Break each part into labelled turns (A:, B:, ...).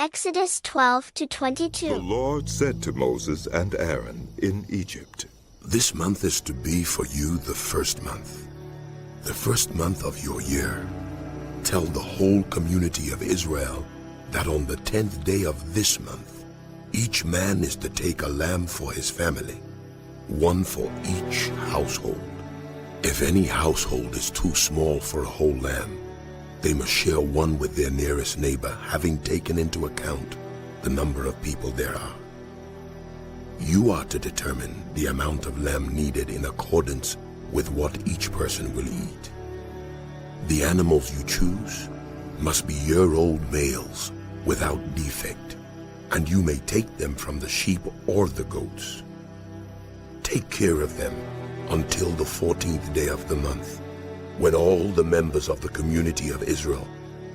A: Exodus 12 to
B: The
A: 22.
B: Lord said to Moses and Aaron in Egypt,
C: This month is to be for you the first month of your year. Tell the whole community of Israel that on the 10th day of this month, each man is to take a lamb for his family, one for each household. If any household is too small for a whole lamb, they must share one with their nearest neighbor, having taken into account the number of people there are. You are to determine the amount of lamb needed in accordance with what each person will eat. The animals you choose must be year-old males without defect, and you may take them from the sheep or the goats. Take care of them until the 14th day of the month, when all the members of the community of Israel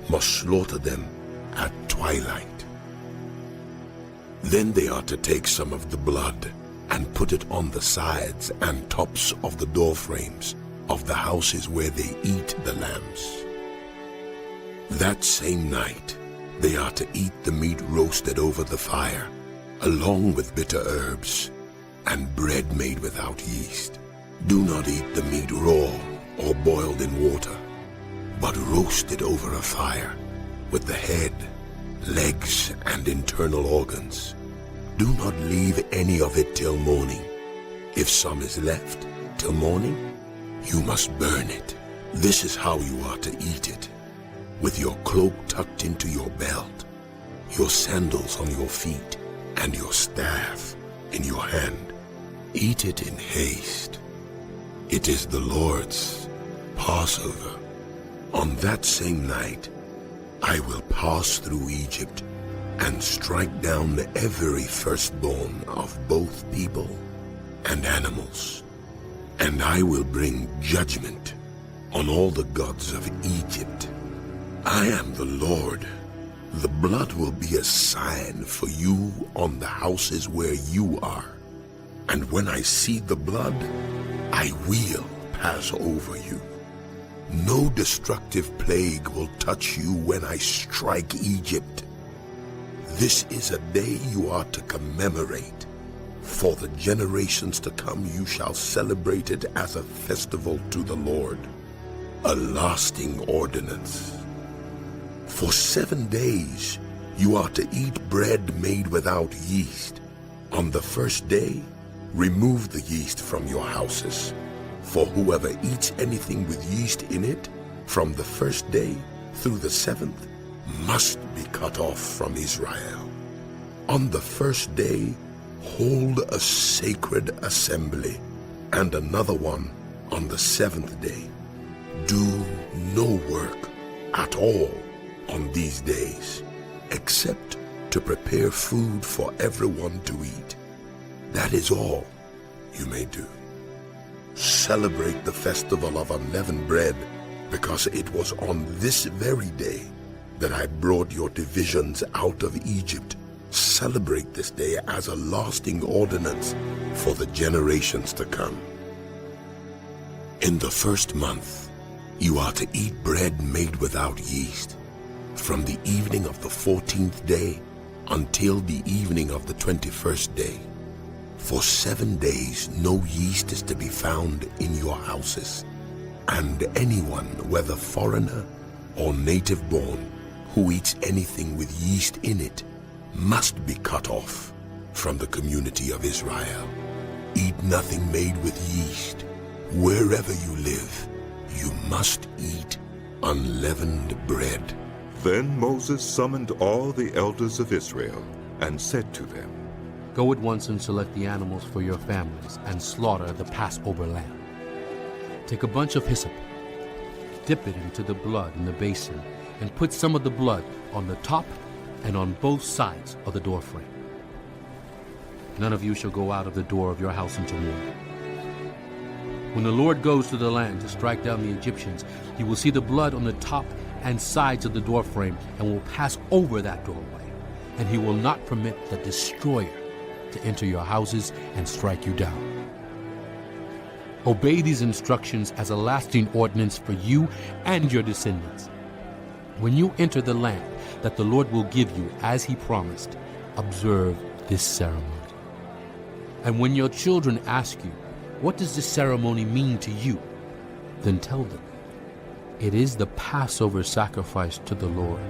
C: must slaughter them at twilight. Then they are to take some of the blood and put it on the sides and tops of the door frames of the houses where they eat the lambs. That same night, they are to eat the meat roasted over the fire, along with bitter herbs and bread made without yeast. Do not eat the meat raw or boiled in water, but roasted over a fire with the head, legs, and internal organs. Do not leave any of it till morning. If some is left till morning, you must burn it. This is how you are to eat it: with your cloak tucked into your belt, your sandals on your feet, and your staff in your hand. Eat it in haste. It is the Lord's Passover. On that same night, I will pass through Egypt and strike down every firstborn of both people and animals. And I will bring judgment on all the gods of Egypt. I am the Lord. The blood will be a sign for you on the houses where you are. And when I see the blood, I will pass over you. No destructive plague will touch you when I strike Egypt. This is a day you are to commemorate. For the generations to come you shall celebrate it as a festival to the Lord, a lasting ordinance. For 7 days you are to eat bread made without yeast. On the first day, remove the yeast from your houses. For whoever eats anything with yeast in it, from the first day through the 7th, must be cut off from Israel. On the first day, hold a sacred assembly, and another one on the 7th day. Do no work at all on these days, except to prepare food for everyone to eat. That is all you may do. Celebrate the festival of unleavened bread, because it was on this very day that I brought your divisions out of Egypt. Celebrate this day as a lasting ordinance for the generations to come. In the first month, you are to eat bread made without yeast, from the evening of the 14th day until the evening of the 21st day. For 7 days no yeast is to be found in your houses, and anyone, whether foreigner or native born, who eats anything with yeast in it must be cut off from the community of Israel. Eat nothing made with yeast. Wherever you live, you must eat unleavened bread.
B: Then Moses summoned all the elders of Israel and said to them,
D: Go at once and select the animals for your families and slaughter the Passover lamb. Take a bunch of hyssop, dip it into the blood in the basin, and put some of the blood on the top and on both sides of the doorframe. None of you shall go out of the door of your house until morning. When the Lord goes to the land to strike down the Egyptians, you will see the blood on the top and sides of the doorframe and will pass over that doorway, and he will not permit the destroyer to enter your houses and strike you down. Obey these instructions as a lasting ordinance for you and your descendants. When you enter the land that the Lord will give you as he promised, observe this ceremony. And when your children ask you, what does this ceremony mean to you? Then tell them, it is the Passover sacrifice to the Lord,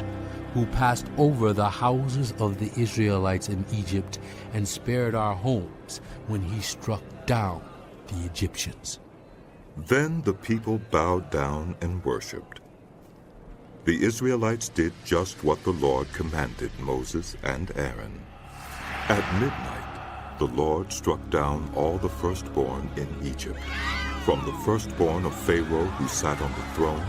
D: who passed over the houses of the Israelites in Egypt and spared our homes when he struck down the Egyptians.
B: Then the people bowed down and worshipped. The Israelites did just what the Lord commanded Moses and Aaron. At midnight, the Lord struck down all the firstborn in Egypt, from the firstborn of Pharaoh who sat on the throne,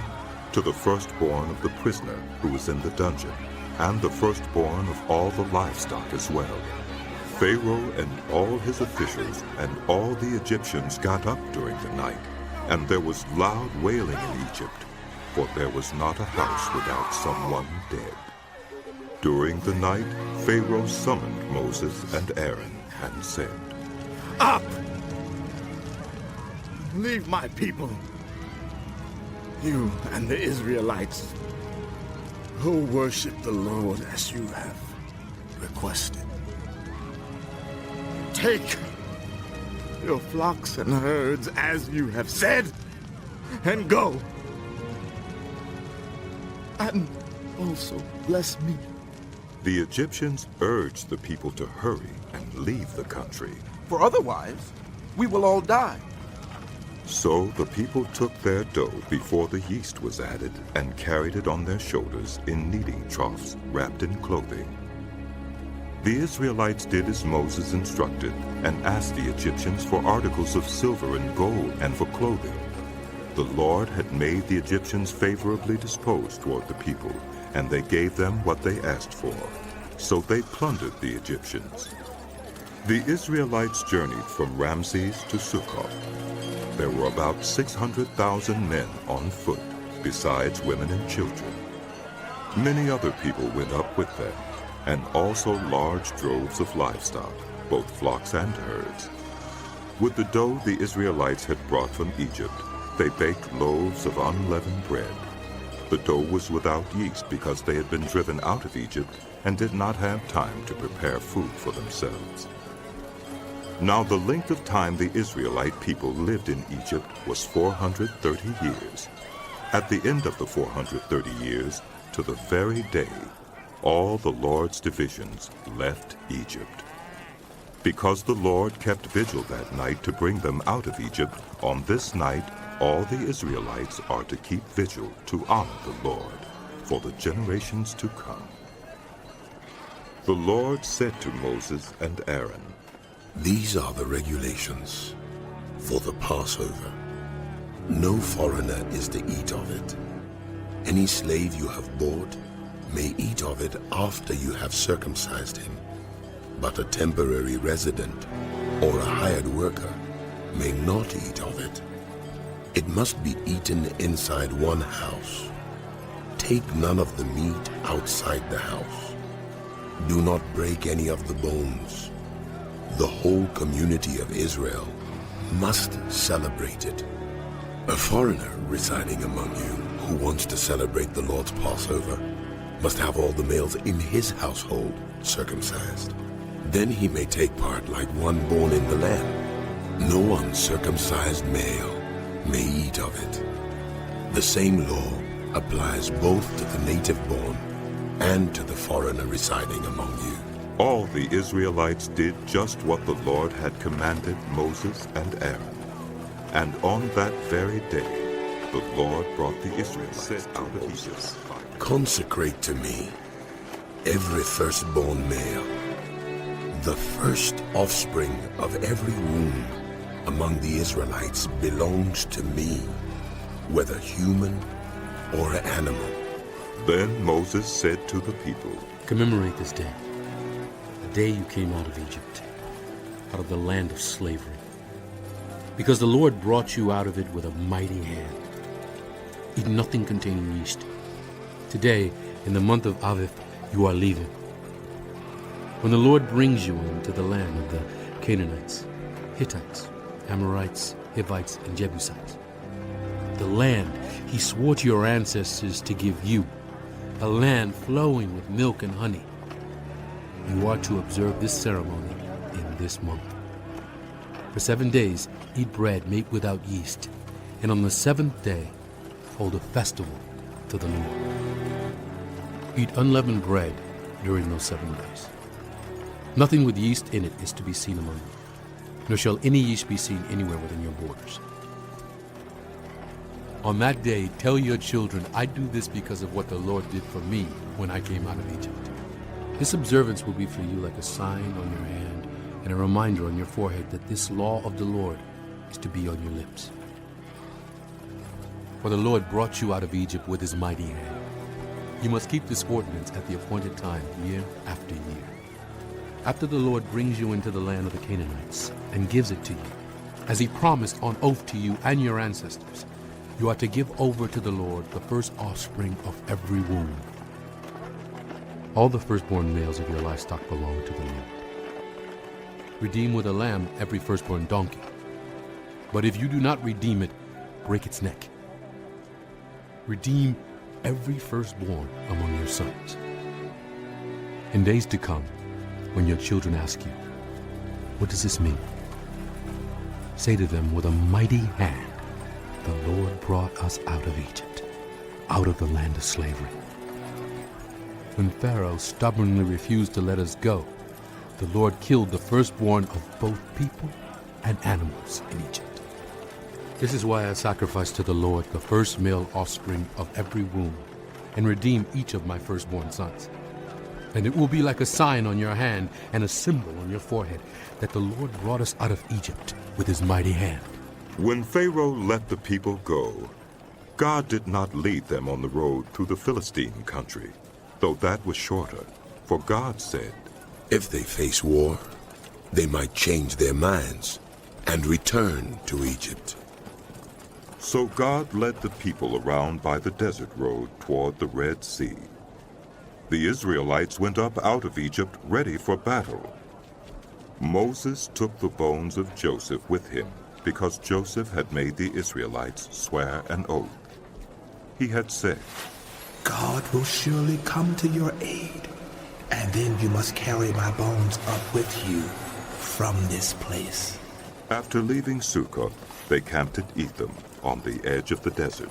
B: to the firstborn of the prisoner who was in the dungeon, and the firstborn of all the livestock as well. Pharaoh and all his officials and all the Egyptians got up during the night, and there was loud wailing in Egypt, for there was not a house without someone dead. During the night, Pharaoh summoned Moses and Aaron and said,
A: Up! Leave my people, you and the Israelites, who worship the Lord as you have requested. Take your flocks and herds as you have said, and go. And also bless me.
B: The Egyptians urged the people to hurry and leave the country.
E: For otherwise, we will all die.
B: So the people took their dough before the yeast was added and carried it on their shoulders in kneading troughs wrapped in clothing. The Israelites did as Moses instructed and asked the Egyptians for articles of silver and gold and for clothing. The Lord had made the Egyptians favorably disposed toward the people, and they gave them what they asked for. So they plundered the Egyptians. The Israelites journeyed from Ramses to Succoth. There were about 600,000 men on foot, besides women and children. Many other people went up with them, and also large droves of livestock, both flocks and herds. With the dough the Israelites had brought from Egypt, they baked loaves of unleavened bread. The dough was without yeast because they had been driven out of Egypt and did not have time to prepare food for themselves. Now the length of time the Israelite people lived in Egypt was 430 years. At the end of the 430 years, to the very day, all the Lord's divisions left Egypt. Because the Lord kept vigil that night to bring them out of Egypt, on this night all the Israelites are to keep vigil to honor the Lord for the generations to come. The Lord said to Moses and Aaron,
C: These are the regulations for the Passover. No foreigner is to eat of it. Any slave you have bought may eat of it after you have circumcised him, but a temporary resident or a hired worker may not eat of it. It must be eaten inside one house. Take none of the meat outside the house. Do not break any of the bones. The whole community of Israel must celebrate it. A foreigner residing among you who wants to celebrate the Lord's Passover must have all the males in his household circumcised. Then he may take part like one born in the land. No uncircumcised male may eat of it. The same law applies both to the native born and to the foreigner residing among you.
B: All the Israelites did just what the Lord had commanded Moses and Aaron. And on that very day, the Lord brought the Israelites out of Egypt.
C: Consecrate to me every firstborn male, the first offspring of every womb among the Israelites belongs to me, whether human or animal.
B: Then Moses said to the people,
D: Commemorate this day, the day you came out of Egypt, out of the land of slavery, because the Lord brought you out of it with a mighty hand. Eat nothing containing yeast. Today, in the month of Aviv, you are leaving. When the Lord brings you into the land of the Canaanites, Hittites, Amorites, Hivites, and Jebusites, the land he swore to your ancestors to give you, a land flowing with milk and honey. You are to observe this ceremony in this month. For 7 days, eat bread made without yeast, and on the 7th day, hold a festival to the Lord. Eat unleavened bread during those 7 days. Nothing with yeast in it is to be seen among you, nor shall any yeast be seen anywhere within your borders. On that day, tell your children, I do this because of what the Lord did for me when I came out of Egypt. This observance will be for you like a sign on your hand and a reminder on your forehead that this law of the Lord is to be on your lips. For the Lord brought you out of Egypt with his mighty hand. You must keep this ordinance at the appointed time, year after year. After the Lord brings you into the land of the Canaanites and gives it to you, as he promised on oath to you and your ancestors, you are to give over to the Lord the first offspring of every womb. All the firstborn males of your livestock belong to the Lord. Redeem with a lamb every firstborn donkey. But if you do not redeem it, break its neck. Redeem every firstborn among your sons. In days to come, when your children ask you, what does this mean? Say to them, with a mighty hand, the Lord brought us out of Egypt, out of the land of slavery. When Pharaoh stubbornly refused to let us go, the Lord killed the firstborn of both people and animals in Egypt. This is why I sacrifice to the Lord the first male offspring of every womb, and redeem each of my firstborn sons. And it will be like a sign on your hand and a symbol on your forehead that the Lord brought us out of Egypt with his mighty hand.
B: When Pharaoh let the people go, God did not lead them on the road through the Philistine country, though that was shorter, for God said,
C: If they face war, they might change their minds and return to Egypt.
B: So God led the people around by the desert road toward the Red Sea. The Israelites went up out of Egypt ready for battle. Moses took the bones of Joseph with him, because Joseph had made the Israelites swear an oath. He had said,
F: God will surely come to your aid, and then you must carry my bones up with you from this place.
B: After leaving Sukkot, they camped at Etham on the edge of the desert.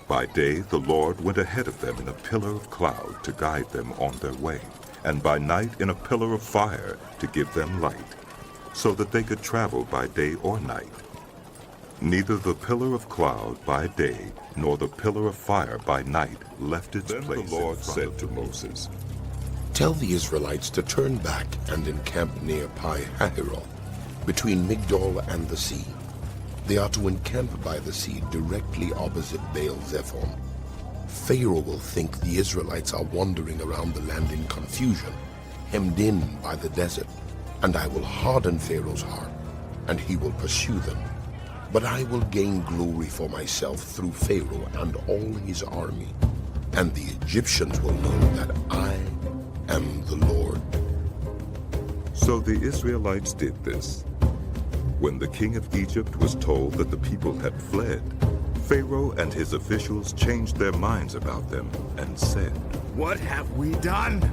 B: By day, the Lord went ahead of them in a pillar of cloud to guide them on their way, and by night in a pillar of fire to give them light, so that they could travel by day or night. Neither the pillar of cloud by day nor the pillar of fire by night left its place. Then the Lord said to Moses,
C: Tell the Israelites to turn back and encamp near Pi-hahiroth, between Migdol and the sea. They are to encamp by the sea directly opposite Baal-zephon. Pharaoh will think the Israelites are wandering around the land in confusion, hemmed in by the desert, and I will harden Pharaoh's heart, and he will pursue them. But I will gain glory for myself through Pharaoh and all his army, and the Egyptians will know that I am the Lord.
B: So the Israelites did this. When the king of Egypt was told that the people had fled, Pharaoh and his officials changed their minds about them and said,
A: What have we done?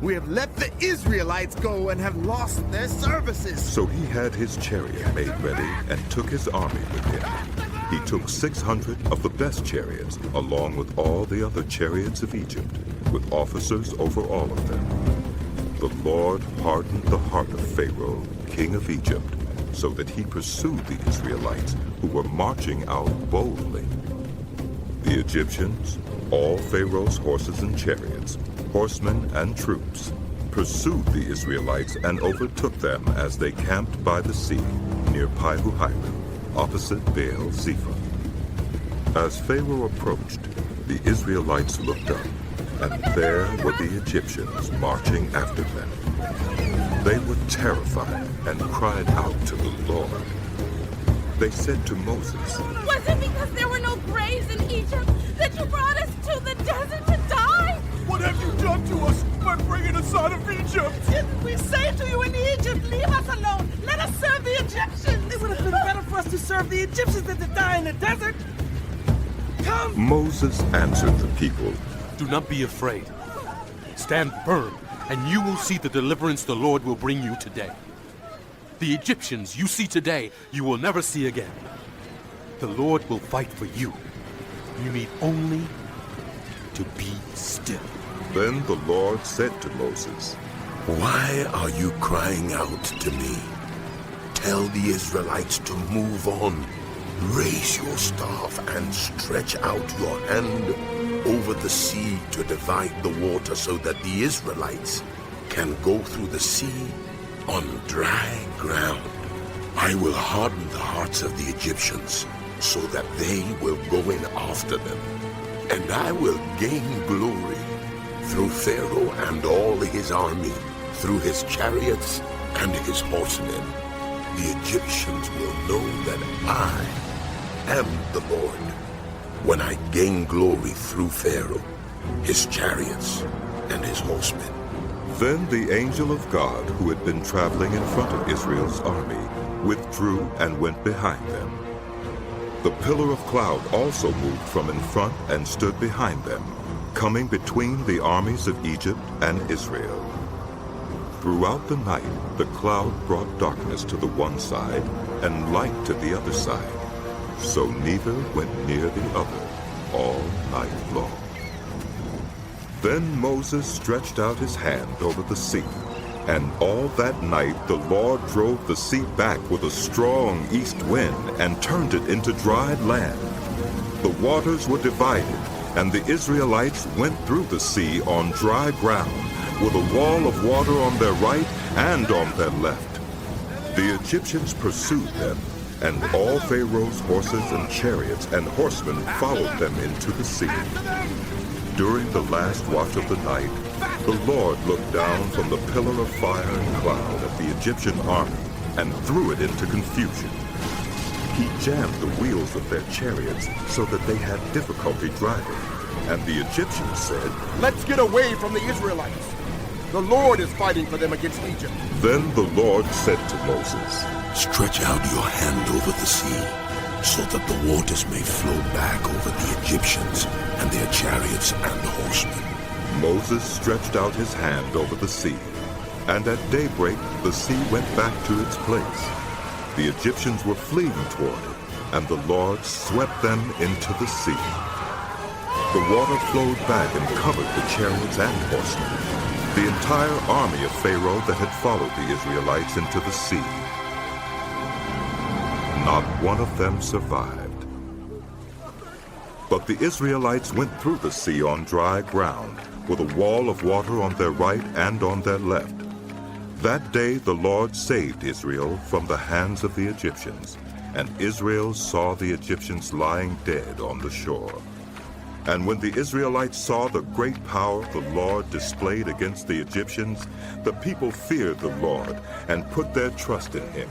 A: We have let the Israelites go and have lost their services.
B: So he had his chariot made ready and took his army with him. He took 600 of the best chariots, along with all the other chariots of Egypt, with officers over all of them. The Lord hardened the heart of Pharaoh, king of Egypt, so that he pursued the Israelites, who were marching out boldly. The Egyptians, all Pharaoh's horses and chariots, horsemen and troops, pursued the Israelites and overtook them as they camped by the sea near Pi-hahiroth, opposite Baal-zephon. As Pharaoh approached, the Israelites looked up, and there were the Egyptians marching after them. They were terrified and cried out to the Lord. They said to Moses,
G: Was it because there were no graves in Egypt that you brought us to the desert to die?
E: What have you done to us by bringing us out of Egypt?
G: Didn't we say to you in Egypt, leave us alone, let us serve the Egyptians?
H: It would have been better for us to serve the Egyptians than to die in the desert. Come!
B: Moses answered the people,
D: Do not be afraid. Stand firm, and you will see the deliverance the Lord will bring you today. The Egyptians you see today, you will never see again. The Lord will fight for you. You need only to be still.
B: Then the Lord said to Moses,
C: Why are you crying out to me? Tell the Israelites to move on. Raise your staff and stretch out your hand over the sea to divide the water so that the Israelites can go through the sea on dry ground. I will harden the hearts of the Egyptians so that they will go in after them, and I will gain glory through Pharaoh and all his army, through his chariots and his horsemen. The Egyptians will know that I am the Lord when I gain glory through Pharaoh, his chariots, and his horsemen.
B: Then the angel of God, who had been traveling in front of Israel's army, withdrew and went behind them. The pillar of cloud also moved from in front and stood behind them, coming between the armies of Egypt and Israel. Throughout the night, the cloud brought darkness to the one side and light to the other side, so neither went near the other all night long. Then Moses stretched out his hand over the sea, and all that night the Lord drove the sea back with a strong east wind and turned it into dried land. The waters were divided, and the Israelites went through the sea on dry ground, with a wall of water on their right and on their left. The Egyptians pursued them, and all Pharaoh's horses and chariots and horsemen followed them into the sea. During the last watch of the night, the Lord looked down from the pillar of fire and cloud at the Egyptian army and threw it into confusion. He jammed the wheels of their chariots so that they had difficulty driving, and the Egyptians said,
E: Let's get away from the Israelites. The Lord is fighting for them against Egypt.
B: Then the Lord said to Moses,
C: Stretch out your hand over the sea, so that the waters may flow back over the Egyptians and their chariots and horsemen.
B: Moses stretched out his hand over the sea, and at daybreak the sea went back to its place. The Egyptians were fleeing toward it, and the Lord swept them into the sea. The water flowed back and covered the chariots and horsemen, the entire army of Pharaoh that had followed the Israelites into the sea. Not one of them survived. But the Israelites went through the sea on dry ground, with a wall of water on their right and on their left. That day the Lord saved Israel from the hands of the Egyptians, and Israel saw the Egyptians lying dead on the shore. And when the Israelites saw the great power the Lord displayed against the Egyptians, the people feared the Lord and put their trust in him.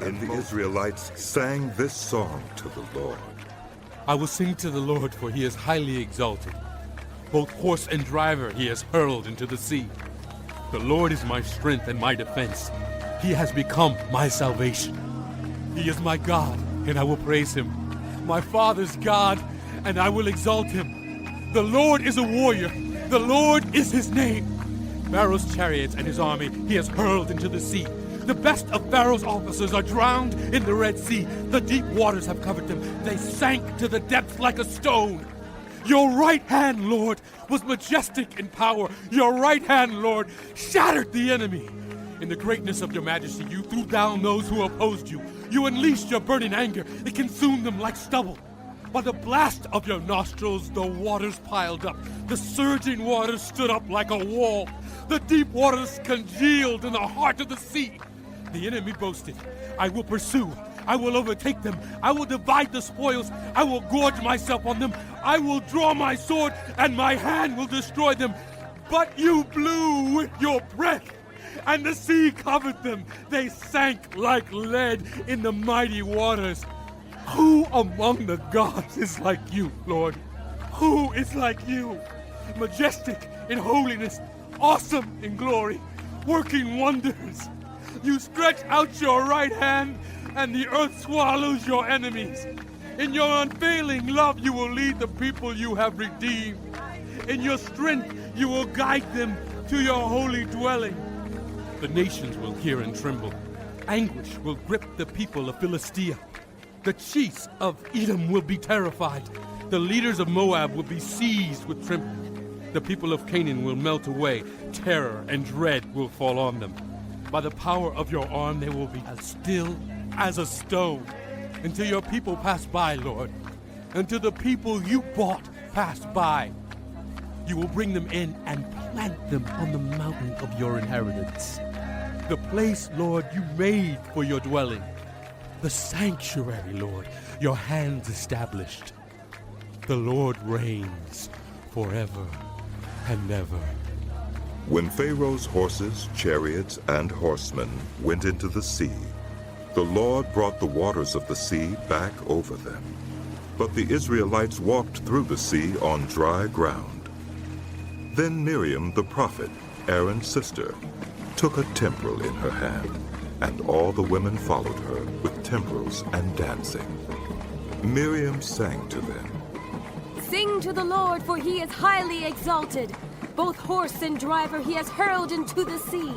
B: And the Israelites sang this song to the Lord.
D: I will sing to the Lord, for he is highly exalted. Both horse and driver he has hurled into the sea. The Lord is my strength and my defense. He has become my salvation. He is my God, and I will praise him. My father's God, and I will exalt him. The Lord is a warrior. The Lord is his name. Pharaoh's chariots and his army he has hurled into the sea. The best of Pharaoh's officers are drowned in the Red Sea. The deep waters have covered them. They sank to the depths like a stone. Your right hand, Lord, was majestic in power. Your right hand, Lord, shattered the enemy. In the greatness of your majesty, you threw down those who opposed you. You unleashed your burning anger. It consumed them like stubble. By the blast of your nostrils, the waters piled up. The surging waters stood up like a wall. The deep waters congealed in the heart of the sea. The enemy boasted, I will pursue. I will overtake them. I will divide the spoils. I will gorge myself on them. I will draw my sword, and my hand will destroy them. But you blew with your breath, and the sea covered them. They sank like lead in the mighty waters. Who among the gods is like you, Lord? Who is like you? Majestic in holiness, awesome in glory, working wonders. You stretch out your right hand, and the earth swallows your enemies. In your unfailing love, you will lead the people you have redeemed. In your strength, you will guide them to your holy dwelling. The nations will hear and tremble. Anguish will grip the people of Philistia. The chiefs of Edom will be terrified. The leaders of Moab will be seized with trembling. The people of Canaan will melt away. Terror and dread will fall on them. By the power of your arm, they will be as still as a stone. Until your people pass by, Lord. Until the people you bought pass by. You will bring them in and plant them on the mountain of your inheritance. The place, Lord, you made for your dwelling. The sanctuary, Lord, your hands established. The Lord reigns forever and ever.
B: When Pharaoh's horses, chariots, and horsemen went into the sea, the Lord brought the waters of the sea back over them. But the Israelites walked through the sea on dry ground. Then Miriam the prophet, Aaron's sister, took a timbrel in her hand, and all the women followed her with timbrels and dancing. Miriam sang to them,
I: Sing to the Lord, for he is highly exalted. Both horse and driver he has hurled into the sea.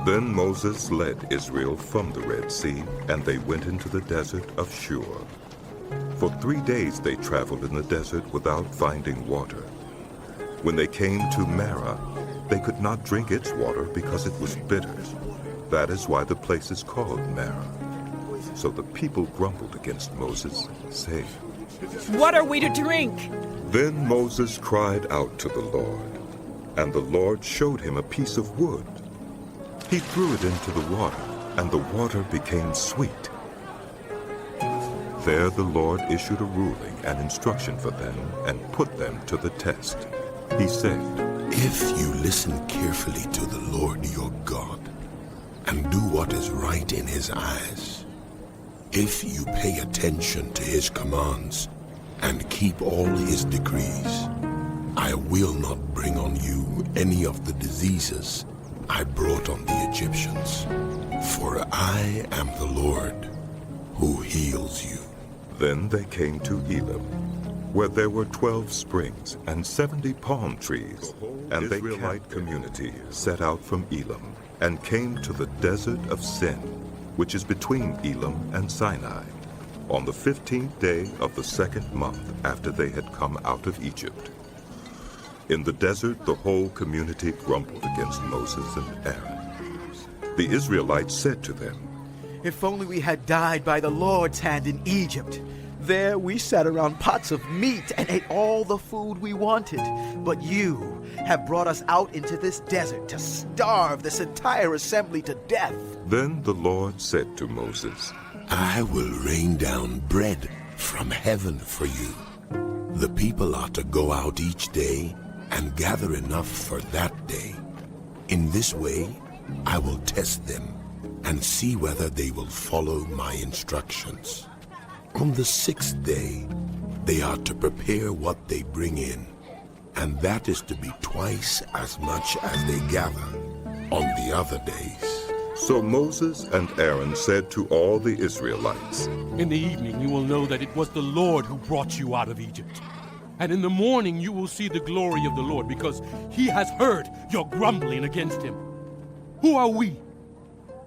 B: Then Moses led Israel from the Red Sea, and they went into the desert of Shur. For 3 days they traveled in the desert without finding water. When they came to Marah, they could not drink its water because it was bitter. That is why the place is called Marah. So the people grumbled against Moses, saying,
H: What are we to drink?
B: Then Moses cried out to the Lord, and the Lord showed him a piece of wood. He threw it into the water, and the water became sweet. There the Lord issued a ruling and instruction for them and put them to the test. He said,
C: If you listen carefully to the Lord your God, and do what is right in his eyes, if you pay attention to his commands and keep all his decrees, I will not bring on you any of the diseases I brought on the Egyptians, for I am the Lord who heals you.
B: Then they came to Elim, where there were 12 springs and 70 palm trees, and the Israelite community set out from Elim and came to the desert of Sin, which is between Elim and Sinai, on the 15th day of the 2nd month after they had come out of Egypt. In the desert, the whole community grumbled against Moses and Aaron. The Israelites said to them,
J: If only we had died by the Lord's hand in Egypt. There we sat around pots of meat and ate all the food we wanted. But you have brought us out into this desert to starve this entire assembly to death.
B: Then the Lord said to Moses,
C: I will rain down bread from heaven for you. The people are to go out each day and gather enough for that day. In this way, I will test them and see whether they will follow my instructions. On the 6th day, they are to prepare what they bring in, and that is to be twice as much as they gather on the other days.
B: So Moses and Aaron said to all the Israelites,
D: In the evening you will know that it was the Lord who brought you out of Egypt. And in the morning you will see the glory of the Lord, because he has heard your grumbling against him. Who are we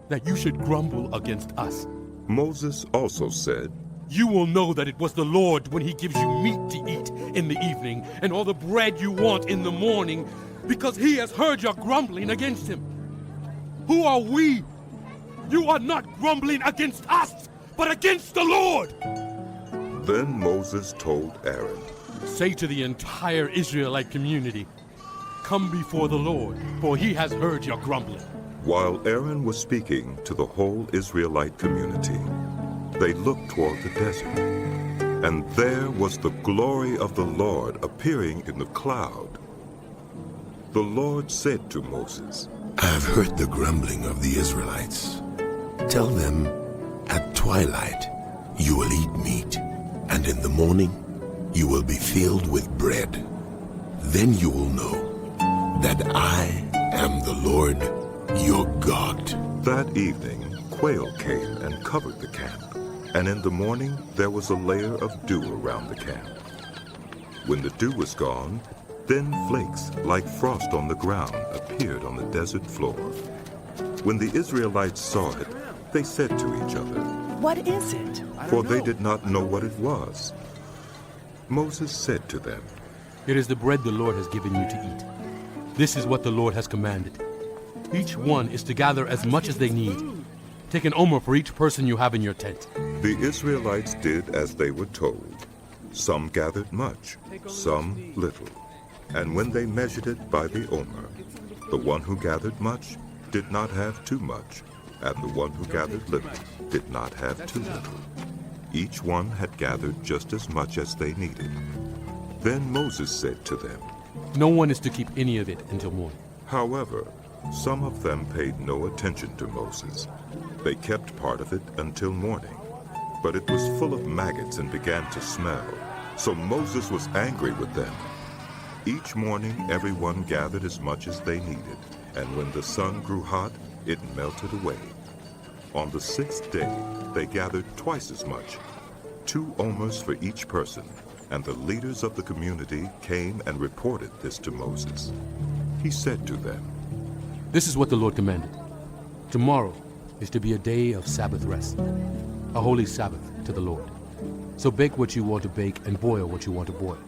D: that you should grumble against us?
B: Moses also said,
D: You will know that it was the Lord when he gives you meat to eat in the evening and all the bread you want in the morning, because he has heard your grumbling against him. Who are we? You are not grumbling against us, but against the Lord.
B: Then Moses told Aaron,
D: Say to the entire Israelite community, Come before the Lord, for he has heard your grumbling.
B: While Aaron was speaking to the whole Israelite community, they looked toward the desert, and there was the glory of the Lord appearing in the cloud. The Lord said to Moses,
C: I have heard the grumbling of the Israelites. Tell them, at twilight you will eat meat, and in the morning you will be filled with bread. Then you will know that I am the Lord your God.
B: That evening quail came and covered the camp, and in the morning there was a layer of dew around the camp. When the dew was gone, Thin flakes, like frost on the ground, appeared on the desert floor. When the Israelites saw it, they said to each other,
H: What is it?
B: for they did not know what it was. Moses said to them,
D: It is the bread the Lord has given you to eat. This is what the Lord has commanded. Each one is to gather as much as they need. Take an omer for each person you have in your tent.
B: The Israelites did as they were told. Some gathered much, some little. And when they measured it by the omer, the one who gathered much did not have too much, and the one who gathered little did not have too little. Each one had gathered just as much as they needed. Then Moses said to them,
D: No one is to keep any of it until morning.
B: However, some of them paid no attention to Moses. They kept part of it until morning. But it was full of maggots and began to smell. So Moses was angry with them. Each morning everyone gathered as much as they needed, and when the sun grew hot, it melted away. On the 6th day, they gathered twice as much, 2 omers for each person, and the leaders of the community came and reported this to Moses. He said to them,
D: This is what the Lord commanded. Tomorrow is to be a day of Sabbath rest, a holy Sabbath to the Lord. So bake what you want to bake and boil what you want to boil.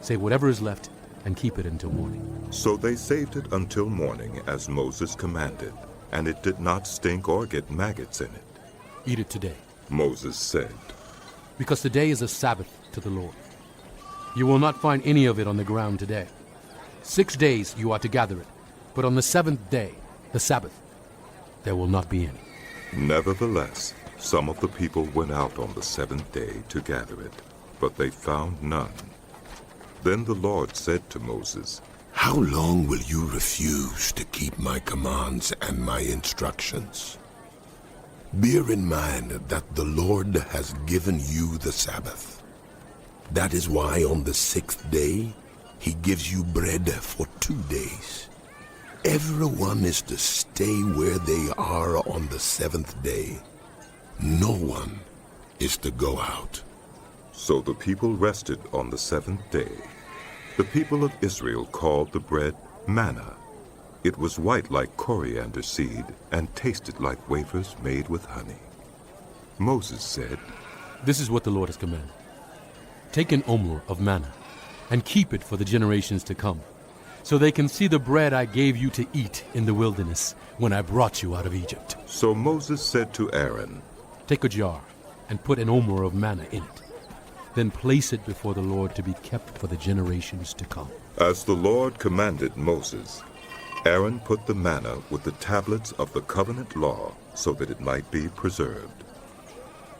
D: Save whatever is left and keep it until morning.
B: So they saved it until morning as Moses commanded, and it did not stink or get maggots in it.
D: Eat it today,
B: Moses said,
D: because today is a Sabbath to the Lord. You will not find any of it on the ground today. 6 days you are to gather it, but on the 7th day, the Sabbath, there will not be any.
B: Nevertheless, some of the people went out on the 7th day to gather it, but they found none. Then the Lord said to Moses,
C: How long will you refuse to keep my commands and my instructions? Bear in mind that the Lord has given you the Sabbath. That is why on the 6th day, he gives you bread for 2 days. Everyone is to stay where they are on the 7th day. No one is to go out.
B: So the people rested on the 7th day. The people of Israel called the bread manna. It was white like coriander seed and tasted like wafers made with honey. Moses said,
D: This is what the Lord has commanded. Take an omer of manna and keep it for the generations to come, so they can see the bread I gave you to eat in the wilderness when I brought you out of Egypt.
B: So Moses said to Aaron,
D: Take a jar and put an omer of manna in it. Then place it before the Lord to be kept for the generations to come.
B: As the Lord commanded Moses, Aaron put the manna with the tablets of the covenant law so that it might be preserved.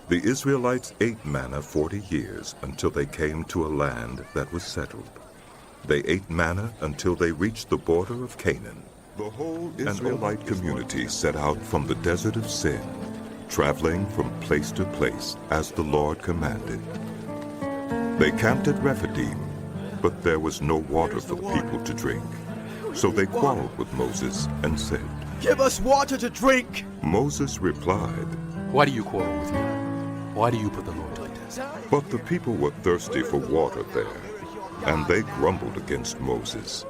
B: The Israelites ate manna 40 years until they came to a land that was settled. They ate manna until they reached the border of Canaan. The whole Israelite community set out from the desert of Sin, traveling from place to place as the Lord commanded. They camped at Rephidim, but there was no water for the people to drink. So they quarreled with Moses and said,
J: Give us water to drink!
B: Moses replied,
D: Why do you quarrel with me? Why do you put the Lord to the test?
B: But the people were thirsty for water there, and they grumbled against Moses.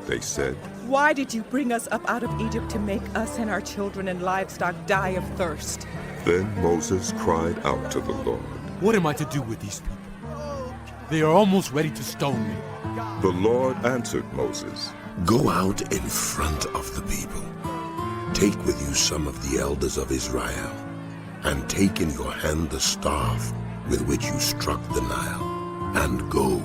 B: They said,
H: Why did you bring us up out of Egypt to make us and our children and livestock die of thirst?
B: Then Moses cried out to the Lord.
D: What am I to do with these people? They are almost ready to stone me.
B: The Lord answered Moses,
C: Go out in front of the people. Take with you some of the elders of Israel, and take in your hand the staff with which you struck the Nile, and go.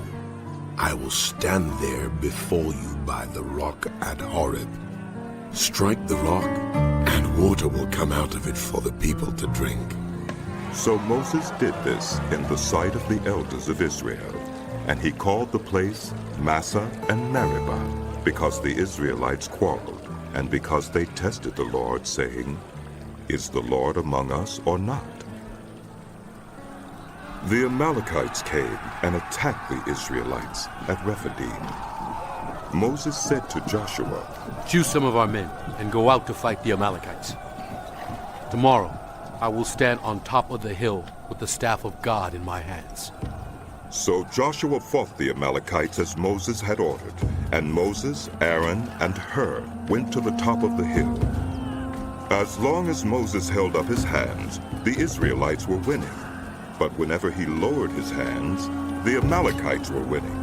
C: I will stand there before you by the rock at Horeb. Strike the rock, and water will come out of it for the people to drink.
B: So Moses did this in the sight of the elders of Israel, and he called the place Massah and Meribah, because the Israelites quarreled, and because they tested the Lord, saying, Is the Lord among us or not? The Amalekites came and attacked the Israelites at Rephidim. Moses said to Joshua,
D: Choose some of our men and go out to fight the Amalekites. Tomorrow I will stand on top of the hill with the staff of God in my hands.
B: So Joshua fought the Amalekites as Moses had ordered, and Moses, Aaron, and Hur went to the top of the hill. As long as Moses held up his hands, the Israelites were winning. But whenever he lowered his hands, the Amalekites were winning.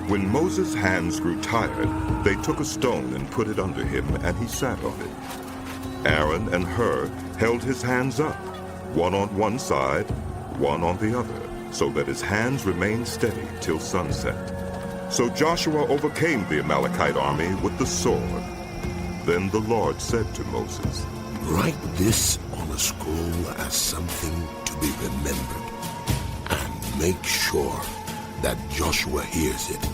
B: When Moses' hands grew tired, they took a stone and put it under him, and he sat on it. Aaron and Hur held his hands up, one on one side, one on the other, so that his hands remained steady till sunset. So Joshua overcame the Amalekite army with the sword. Then the Lord said to Moses,
C: Write this on a scroll as something to be remembered, and make sure that Joshua hears it,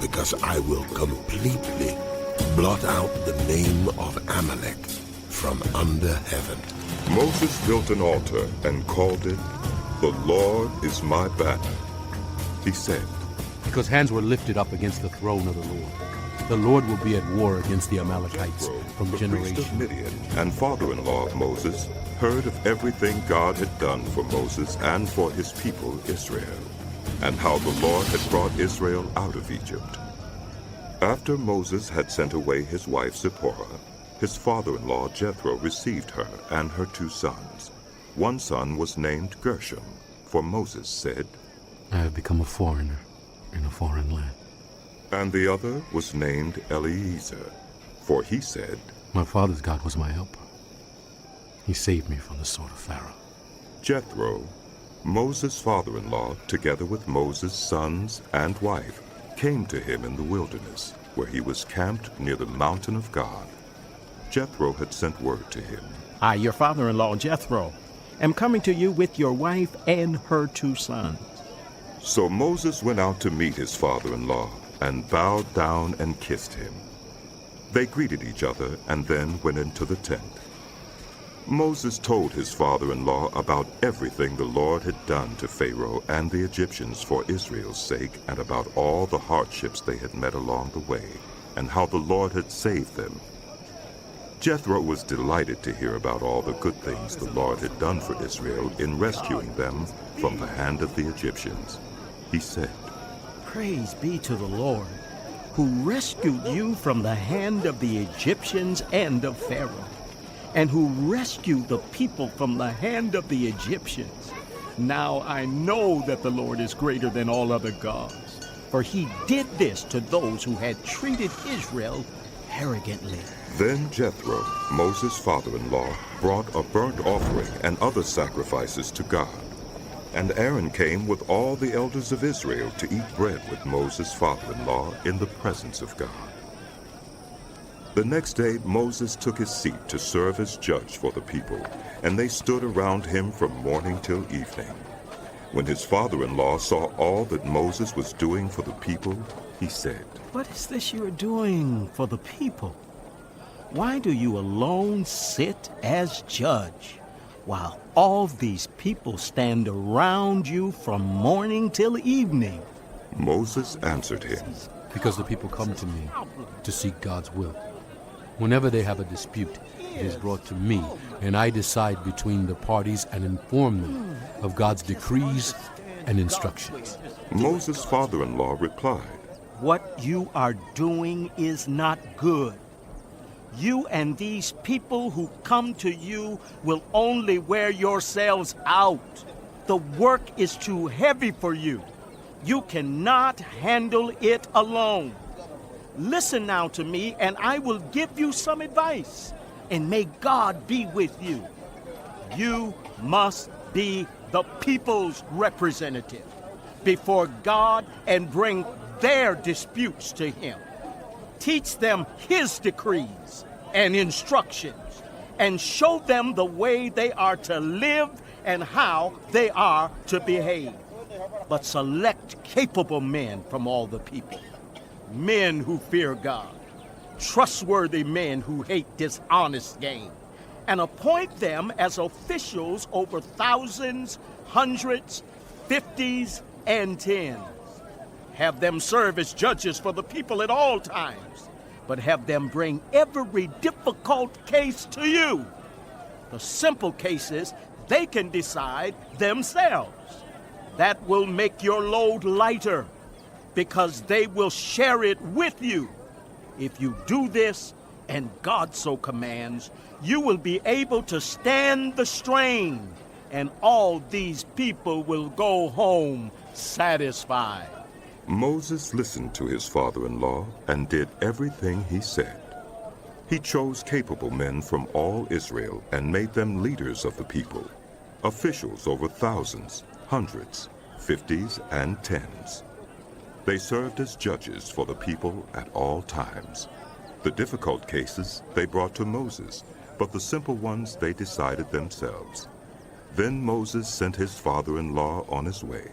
C: because I will completely blot out the name of Amalek from under heaven.
B: Moses built an altar and called it, The Lord is my banner. He said,
D: Because hands were lifted up against the throne of the Lord. The Lord will be at war against the Amalekites from
B: the
D: generation.
B: priest of Midian and father-in-law of Moses, heard of everything God had done for Moses and for his people Israel, and how the Lord had brought Israel out of Egypt. After Moses had sent away his wife Zipporah, his father-in-law Jethro received her and her 2 sons. One son was named Gershom, for Moses said,
D: I have become a foreigner in a foreign land.
B: And the other was named Eliezer, for he said,
D: My father's God was my helper. He saved me from the sword of Pharaoh.
B: Jethro, Moses' father-in-law, together with Moses' sons and wife, came to him in the wilderness, where he was camped near the mountain of God. Jethro had sent word to him,
K: I, your father-in-law Jethro, am coming to you with your wife and her 2 sons.
B: So Moses went out to meet his father-in-law and bowed down and kissed him. They greeted each other and then went into the tent. Moses told his father-in-law about everything the Lord had done to Pharaoh and the Egyptians for Israel's sake, and about all the hardships they had met along the way, and how the Lord had saved them. Jethro was delighted to hear about all the good things the Lord had done for Israel in rescuing them from the hand of the Egyptians. He said,
K: Praise be to the Lord, who rescued you from the hand of the Egyptians and of Pharaoh, and who rescued the people from the hand of the Egyptians. Now I know that the Lord is greater than all other gods, for he did this to those who had treated Israel arrogantly.
B: Then Jethro, Moses' father-in-law, brought a burnt offering and other sacrifices to God. And Aaron came with all the elders of Israel to eat bread with Moses' father-in-law in the presence of God. The next day Moses took his seat to serve as judge for the people, and they stood around him from morning till evening. When his father-in-law saw all that Moses was doing for the people, he said,
K: What is this you are doing for the people? Why do you alone sit as judge, while all these people stand around you from morning till evening?
B: Moses answered him,
D: Because the people come to me to seek God's will. Whenever they have a dispute, it is brought to me, and I decide between the parties and inform them of God's decrees and instructions.
B: Moses' father-in-law replied,
K: What you are doing is not good. You and these people who come to you will only wear yourselves out. The work is too heavy for you. You cannot handle it alone. Listen now to me, and I will give you some advice, and may God be with you. You must be the people's representative before God and bring their disputes to him. Teach them his decrees and instructions, and show them the way they are to live and how they are to behave. But select capable men from all the people, men who fear God, trustworthy men who hate dishonest gain, and appoint them as officials over thousands, hundreds, 50s, and 10s. Have them serve as judges for the people at all times, but have them bring every difficult case to you. The simple cases they can decide themselves. That will make your load lighter, because they will share it with you. If you do this, and God so commands, you will be able to stand the strain, and all these people will go home satisfied.
B: Moses listened to his father-in-law and did everything he said. He chose capable men from all Israel and made them leaders of the people, officials over thousands, hundreds, 50s, and 10s. They served as judges for the people at all times. The difficult cases they brought to Moses, but the simple ones they decided themselves. Then Moses sent his father-in-law on his way,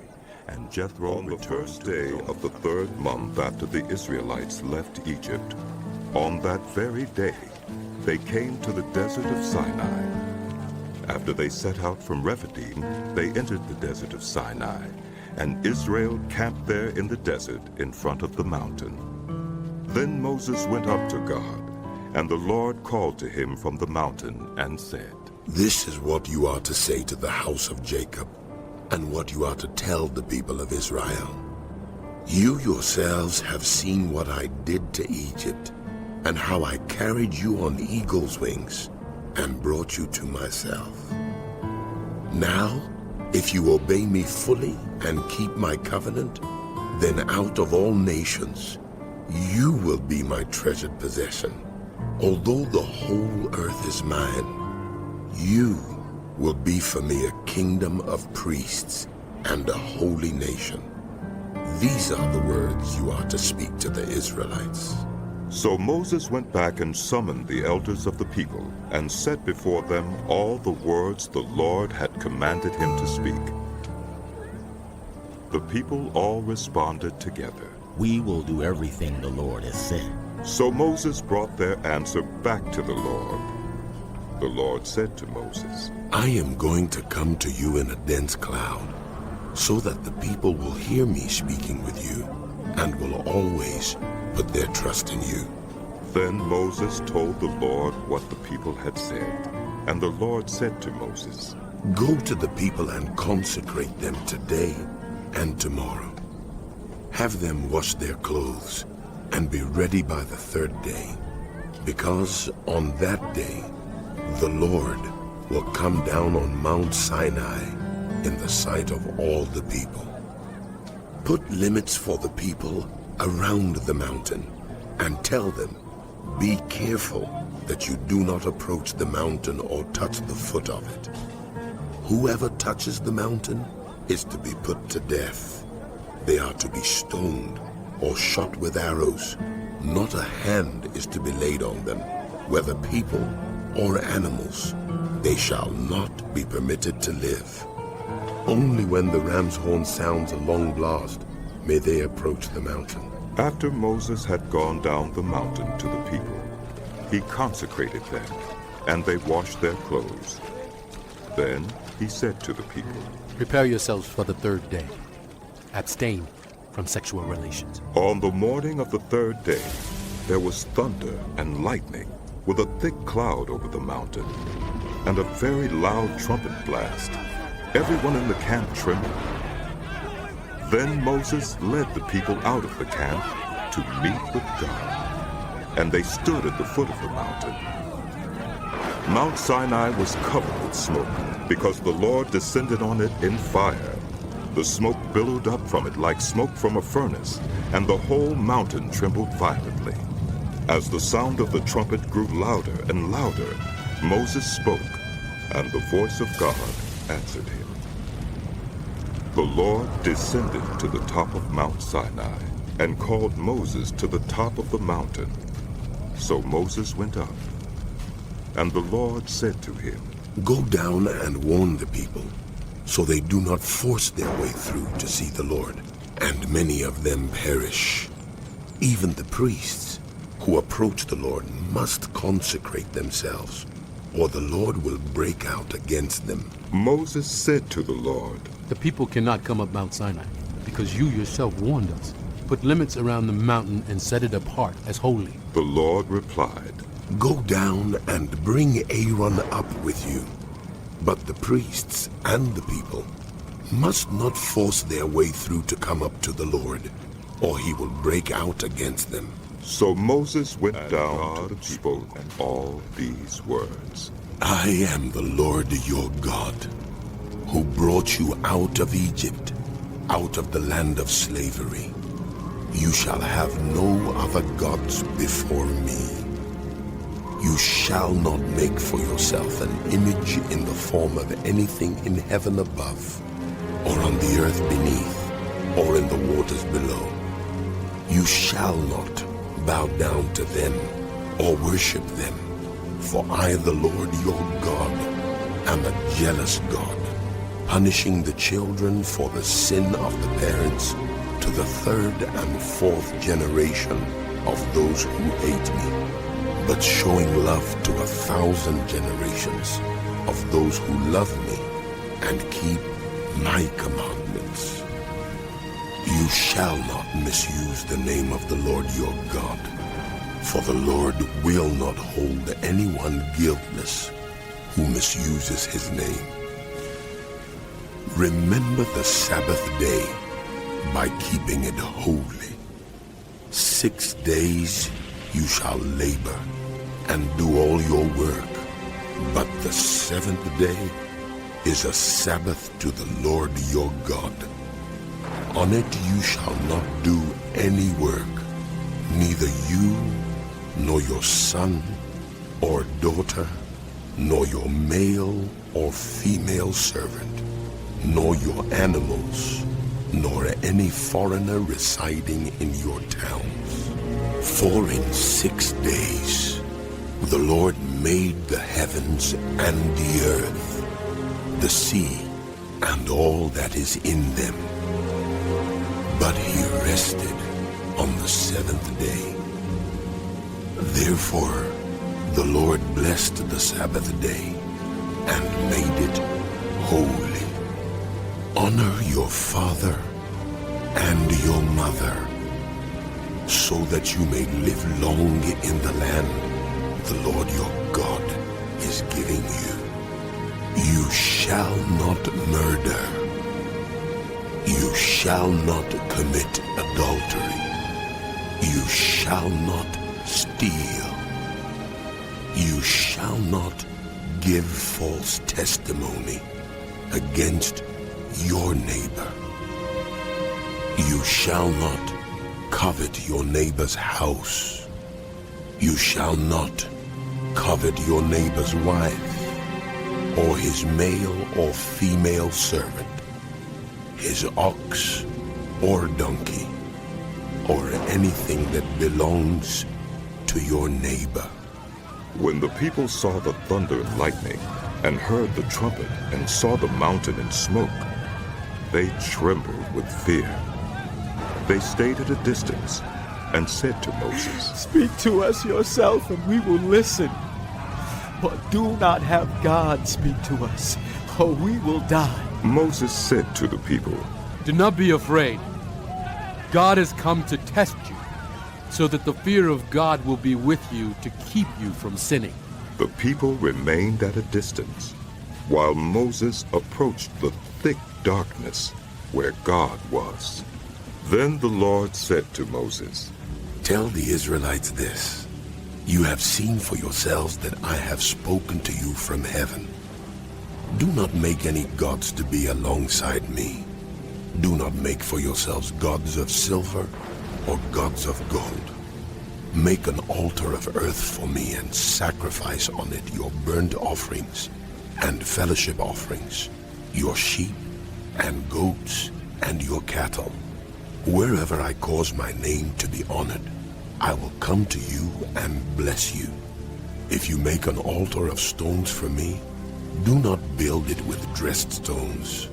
B: and Jethro on the first day of the 3rd month after the Israelites left Egypt. On that very day, they came to the desert of Sinai. After they set out from Rephidim, they entered the desert of Sinai, and Israel camped there in the desert in front of the mountain. Then Moses went up to God, and the Lord called to him from the mountain and said,
C: This is what you are to say to the house of Jacob, and what you are to tell the people of Israel. You yourselves have seen what I did to Egypt, and how I carried you on eagle's wings and brought you to myself. Now, if you obey me fully and keep my covenant, then out of all nations, you will be my treasured possession. Although the whole earth is mine, you will be for me a kingdom of priests and a holy nation. These are the words you are to speak to the Israelites.
B: So Moses went back and summoned the elders of the people, and set before them all the words the Lord had commanded him to speak. The people all responded together,
L: We will do everything the Lord has said.
B: So Moses brought their answer back to the Lord. The Lord said to Moses,
C: I am going to come to you in a dense cloud, so that the people will hear me speaking with you, and will always put their trust in you.
B: Then Moses told the Lord what the people had said. And the Lord said to Moses,
C: Go to the people and consecrate them today and tomorrow. Have them wash their clothes and be ready by the 3rd day, because on that day the Lord will come down on Mount Sinai in the sight of all the people. Put limits for the people around the mountain, and tell them, Be careful that you do not approach the mountain or touch the foot of it. Whoever touches the mountain is to be put to death. They are to be stoned or shot with arrows. Not a hand is to be laid on them, whether people or animals. They shall not be permitted to live. Only when the ram's horn sounds a long blast may they approach the mountain.
B: After Moses had gone down the mountain to the people, he consecrated them, and they washed their clothes. Then he said to the people,
D: Prepare yourselves for the 3rd day. Abstain from sexual relations.
B: On the morning of the 3rd day, there was thunder and lightning, with a thick cloud over the mountain, and a very loud trumpet blast. Everyone in the camp trembled. Then Moses led the people out of the camp to meet with God, and they stood at the foot of the mountain. Mount Sinai was covered with smoke, because the Lord descended on it in fire. The smoke billowed up from it like smoke from a furnace, and the whole mountain trembled violently. As the sound of the trumpet grew louder and louder, Moses spoke, and the voice of God answered him. The Lord descended to the top of Mount Sinai and called Moses to the top of the mountain. So Moses went up, and the Lord said to him,
C: Go down and warn the people, so they do not force their way through to see the Lord, and many of them perish. Even the priests who approach the Lord must consecrate themselves, or the Lord will break out against them.
B: Moses said to the Lord,
D: The people cannot come up Mount Sinai, because you yourself warned us. Put limits around the mountain and set it apart as holy.
B: The Lord replied,
C: Go down and bring Aaron up with you, but the priests and the people must not force their way through to come up to the Lord, or he will break out against them.
B: So Moses went down and spoke all these words.
C: I am the Lord your God, who brought you out of Egypt, out of the land of slavery. You shall have no other gods before me. You shall not make for yourself an image in the form of anything in heaven above, or on the earth beneath, or in the waters below. You shall not bow down to them or worship them, for I, the Lord your God, am a jealous God, punishing the children for the sin of the parents to the third and fourth generation of those who hate me, but showing love to 1,000 generations of those who love me and keep my commandments. You shall not misuse the name of the Lord your God, for the Lord will not hold anyone guiltless who misuses his name. Remember the Sabbath day by keeping it holy. 6 days you shall labor and do all your work, but the seventh day is a Sabbath to the Lord your God. On it you shall not do any work, neither you, nor your son or daughter, nor your male or female servant, nor your animals, nor any foreigner residing in your towns. For in 6 days the Lord made the heavens and the earth, the sea, and all that is in them. But he rested on the seventh day. Therefore the Lord blessed the Sabbath day and made it holy. Honor your father and your mother, so that you may live long in the land the Lord your God is giving you. You shall not murder. You shall not commit adultery. You shall not steal. You shall not give false testimony against your neighbor. You shall not covet your neighbor's house. You shall not covet your neighbor's wife, or his male or female servant, his ox or donkey, or anything that belongs to your neighbor.
B: When the people saw the thunder and lightning, and heard the trumpet, and saw the mountain in smoke, they trembled with fear. They stayed at a distance and said to Moses,
J: Speak to us yourself, and we will listen. But do not have God speak to us, or we will die.
B: Moses said to the people,
D: Do not be afraid. God has come to test you, so that the fear of God will be with you to keep you from sinning.
B: The people remained at a distance, while Moses approached the thick darkness where God was. Then the Lord said to Moses,
C: Tell the Israelites this. You have seen for yourselves that I have spoken to you from heaven. Do not make any gods to be alongside me. Do not make for yourselves gods of silver or gods of gold. Make an altar of earth for me and sacrifice on it your burnt offerings and fellowship offerings, your sheep and goats and your cattle. Wherever I cause my name to be honored, I will come to you and bless you. If you make an altar of stones for me, do not build it with dressed stones,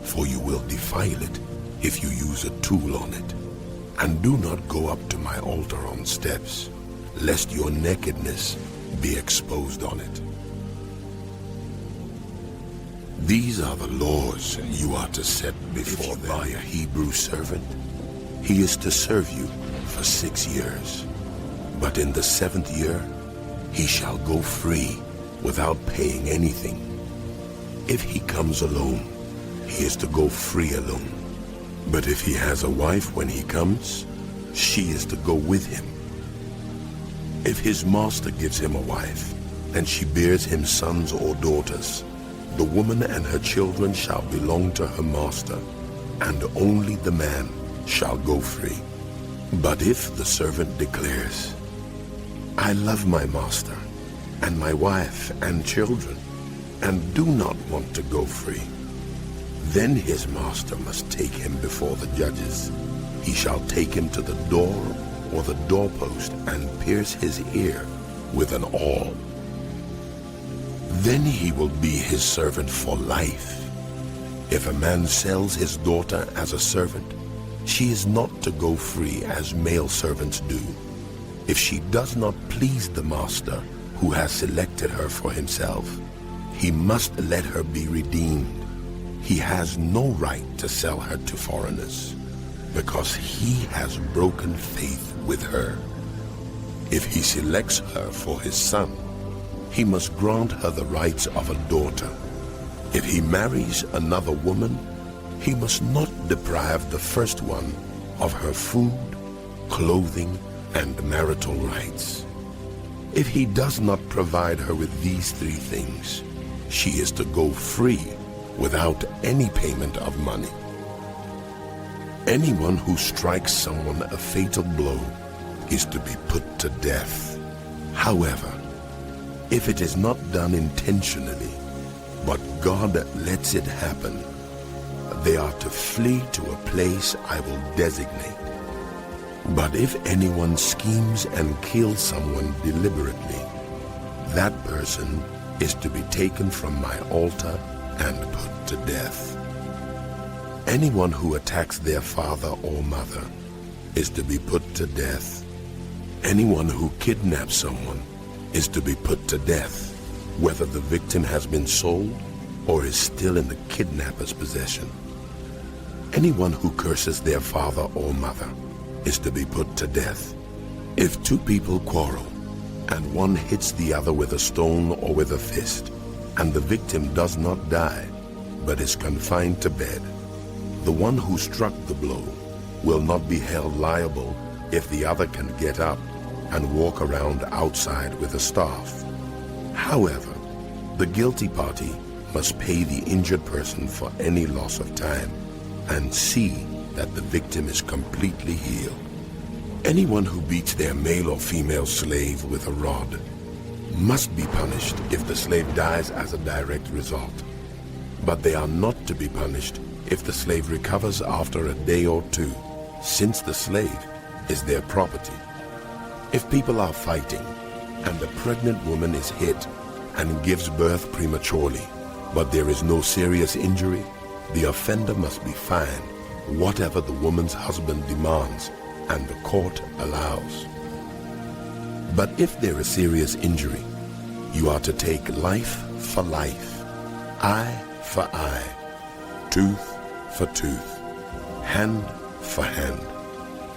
C: for you will defile it if you use a tool on it. And do not go up to my altar on steps, lest your nakedness be exposed on it. These are the laws you are to set before them. If you buy a Hebrew servant, he is to serve you for 6 years. But in the 7th year, he shall go free without paying anything. If he comes alone, he is to go free alone. But if he has a wife when he comes, she is to go with him. If his master gives him a wife, and she bears him sons or daughters, the woman and her children shall belong to her master, and only the man shall go free. But if the servant declares, I love my master, and my wife and children, and do not want to go free, then his master must take him before the judges. He shall take him to the door or the doorpost and pierce his ear with an awl. Then he will be his servant for life. If a man sells his daughter as a servant, she is not to go free as male servants do. If she does not please the master who has selected her for himself, he must let her be redeemed. He has no right to sell her to foreigners, because he has broken faith with her. If he selects her for his son, he must grant her the rights of a daughter. If he marries another woman, he must not deprive the first one of her food, clothing, and marital rights. If he does not provide her with these three things, she is to go free without any payment of money. Anyone who strikes someone a fatal blow is to be put to death. However, if it is not done intentionally, but God lets it happen, they are to flee to a place I will designate. But if anyone schemes and kills someone deliberately, that person is to be taken from my altar and put to death. Anyone who attacks their father or mother is to be put to death. Anyone who kidnaps someone is to be put to death, whether the victim has been sold or is still in the kidnapper's possession. Anyone who curses their father or mother is to be put to death. If two people quarrel, and one hits the other with a stone or with a fist, and the victim does not die, but is confined to bed, the one who struck the blow will not be held liable if the other can get up and walk around outside with a staff. However, the guilty party must pay the injured person for any loss of time and see that the victim is completely healed. Anyone who beats their male or female slave with a rod must be punished if the slave dies as a direct result. But they are not to be punished if the slave recovers after a day or two, since the slave is their property. If people are fighting and a pregnant woman is hit and gives birth prematurely, but there is no serious injury, the offender must be fined whatever the woman's husband demands and the court allows. But if there is serious injury, you are to take life for life, eye for eye, tooth for tooth, hand for hand,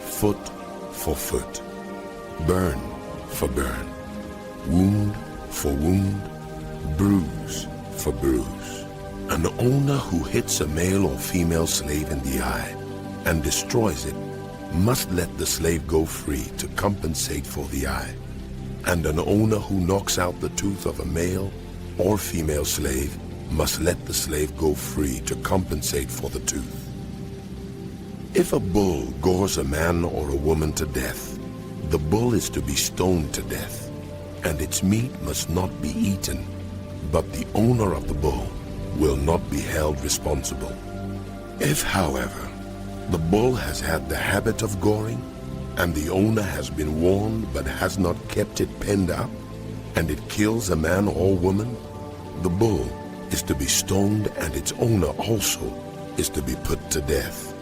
C: foot for foot, burn for burn, wound for wound, bruise for bruise. An owner who hits a male or female slave in the eye and destroys it must let the slave go free to compensate for the eye. And an owner who knocks out the tooth of a male or female slave must let the slave go free to compensate for the tooth. If a bull gores a man or a woman to death, the bull is to be stoned to death, and its meat must not be eaten, but the owner of the bull will not be held responsible. If, however, the bull has had the habit of goring, and the owner has been warned but has not kept it penned up, and it kills a man or woman, the bull is to be stoned, and its owner also is to be put to death.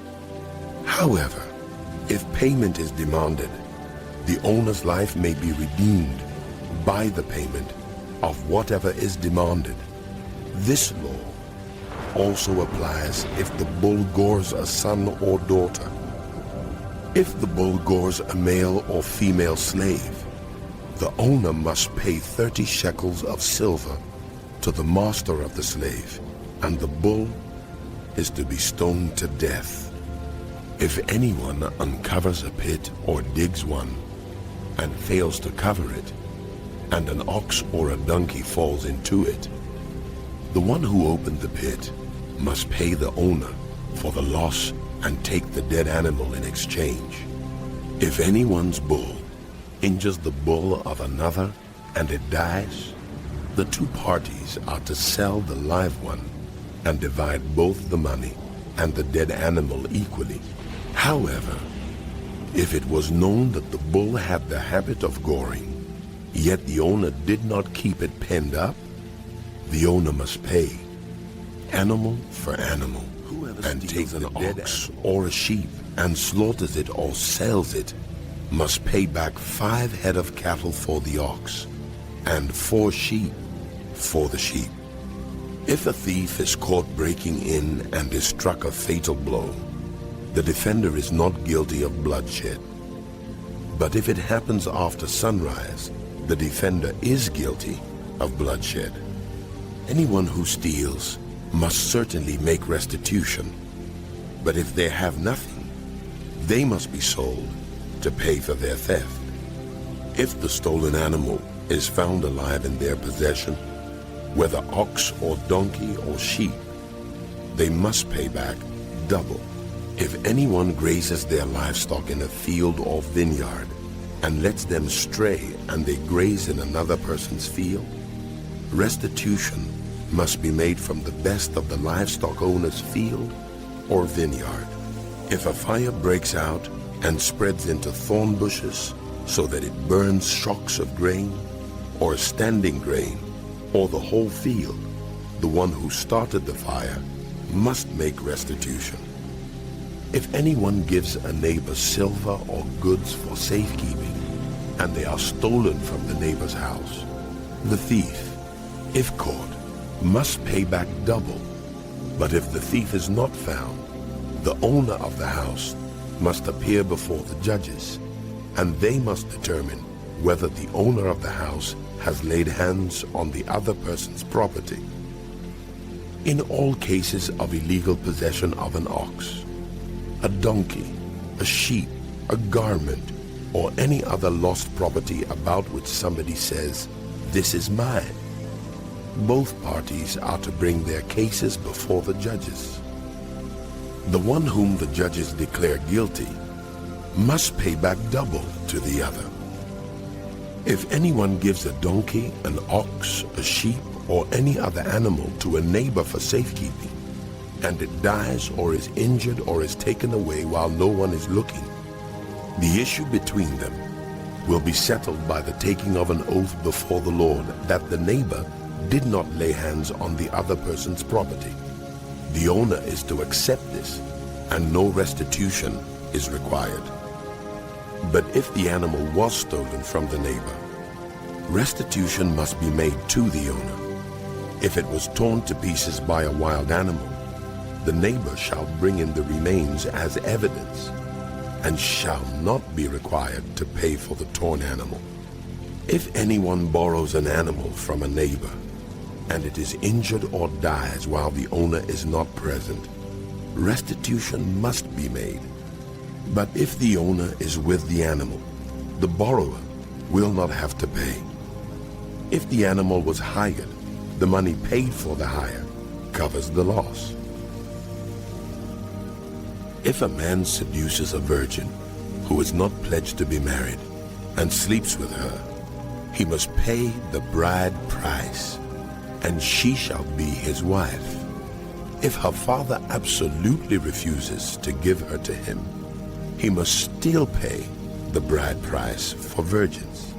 C: However, if payment is demanded, the owner's life may be redeemed by the payment of whatever is demanded. This law also applies if the bull gores a son or daughter. If the bull gores a male or female slave, the owner must pay 30 shekels of silver to the master of the slave, and the bull is to be stoned to death. If anyone uncovers a pit or digs one and fails to cover it, and an ox or a donkey falls into it, the one who opened the pit must pay the owner for the loss and take the dead animal in exchange. If anyone's bull injures the bull of another and it dies, the two parties are to sell the live one and divide both the money and the dead animal equally. However, if it was known that the bull had the habit of goring, yet the owner did not keep it penned up, the owner must pay, animal for animal. And takes an ox or a sheep and slaughters it or sells it must pay back 5 head of cattle for the ox and 4 sheep for the sheep. If a thief is caught breaking in and is struck a fatal blow, the defender is not guilty of bloodshed. But if it happens after sunrise, the defender is guilty of bloodshed. Anyone who steals must certainly make restitution, but if they have nothing, they must be sold to pay for their theft. If the stolen animal is found alive in their possession, whether ox or donkey or sheep, they must pay back double. If anyone grazes their livestock in a field or vineyard and lets them stray and they graze in another person's field, restitution must be made from the best of the livestock owner's field or vineyard. If a fire breaks out and spreads into thorn bushes so that it burns shocks of grain or standing grain or the whole field, the one who started the fire must make restitution. If anyone gives a neighbor silver or goods for safekeeping and they are stolen from the neighbor's house, the thief, if caught, must pay back double. But if the thief is not found, the owner of the house must appear before the judges, and they must determine whether the owner of the house has laid hands on the other person's property. In all cases of illegal possession of an ox, a donkey, a sheep, a garment, or any other lost property about which somebody says, "This is mine," both parties are to bring their cases before the judges. The one whom the judges declare guilty must pay back double to the other. If anyone gives a donkey, an ox, a sheep, or any other animal to a neighbor for safekeeping, and it dies or is injured or is taken away while no one is looking, the issue between them will be settled by the taking of an oath before the Lord that the neighbor did not lay hands on the other person's property. The owner is to accept this, and no restitution is required. But if the animal was stolen from the neighbor, restitution must be made to the owner. If it was torn to pieces by a wild animal, the neighbor shall bring in the remains as evidence, and shall not be required to pay for the torn animal. If anyone borrows an animal from a neighbor, and it is injured or dies while the owner is not present, restitution must be made. But if the owner is with the animal, the borrower will not have to pay. If the animal was hired, the money paid for the hire covers the loss. If a man seduces a virgin who is not pledged to be married and sleeps with her, he must pay the bride price, and she shall be his wife. If her father absolutely refuses to give her to him, he must still pay the bride price for virgins.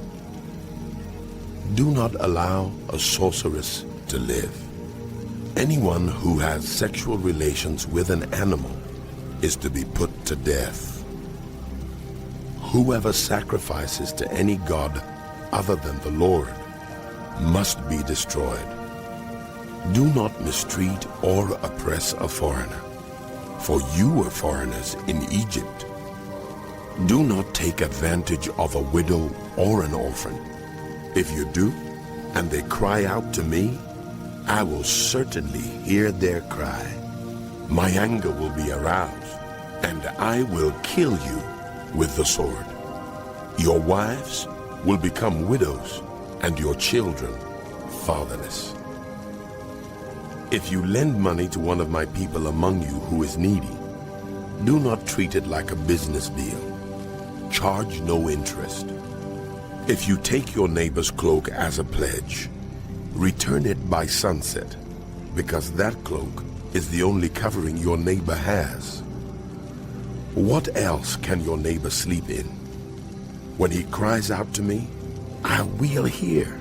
C: Do not allow a sorceress to live. Anyone who has sexual relations with an animal is to be put to death. Whoever sacrifices to any god other than the Lord must be destroyed. Do not mistreat or oppress a foreigner, for you were foreigners in Egypt. Do not take advantage of a widow or an orphan. If you do, and they cry out to me, I will certainly hear their cry. My anger will be aroused, and I will kill you with the sword. Your wives will become widows, and your children fatherless. If you lend money to one of my people among you who is needy, do not treat it like a business deal. Charge no interest. If you take your neighbor's cloak as a pledge, return it by sunset, because that cloak is the only covering your neighbor has. What else can your neighbor sleep in? When he cries out to me, I will hear,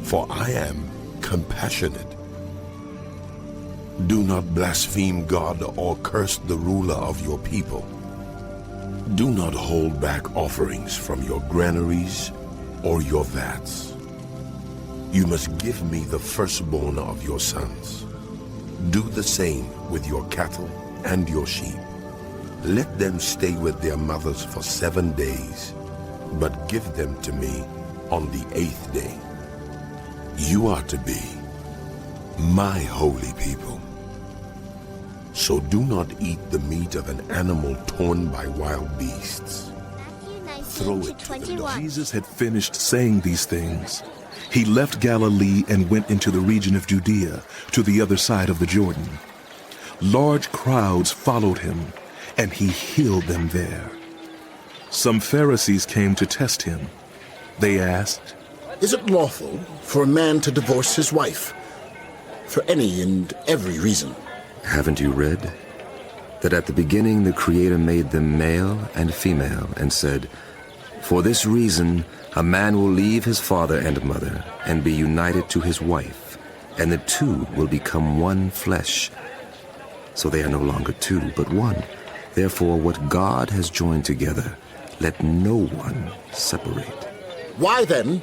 C: for I am compassionate. Do not blaspheme God or curse the ruler of your people. Do not hold back offerings from your granaries or your vats. You must give me the firstborn of your sons. Do the same with your cattle and your sheep. Let them stay with their mothers for 7 days, but give them to me on the 8th day. You are to be my holy people. So do not eat the meat of an animal torn by wild beasts. Throw it to the dogs.
M: Jesus had finished saying these things. He left Galilee and went into the region of Judea, to the other side of the Jordan. Large crowds followed him, and he healed them there. Some Pharisees came to test him. They asked,
A: Is it lawful for a man to divorce his wife for any and every reason?
N: Haven't you read that at the beginning the Creator made them male and female and said, For this reason a man will leave his father and mother and be united to his wife, and the two will become one flesh. So they are no longer two, but one. Therefore what God has joined together, let no one separate.
A: Why then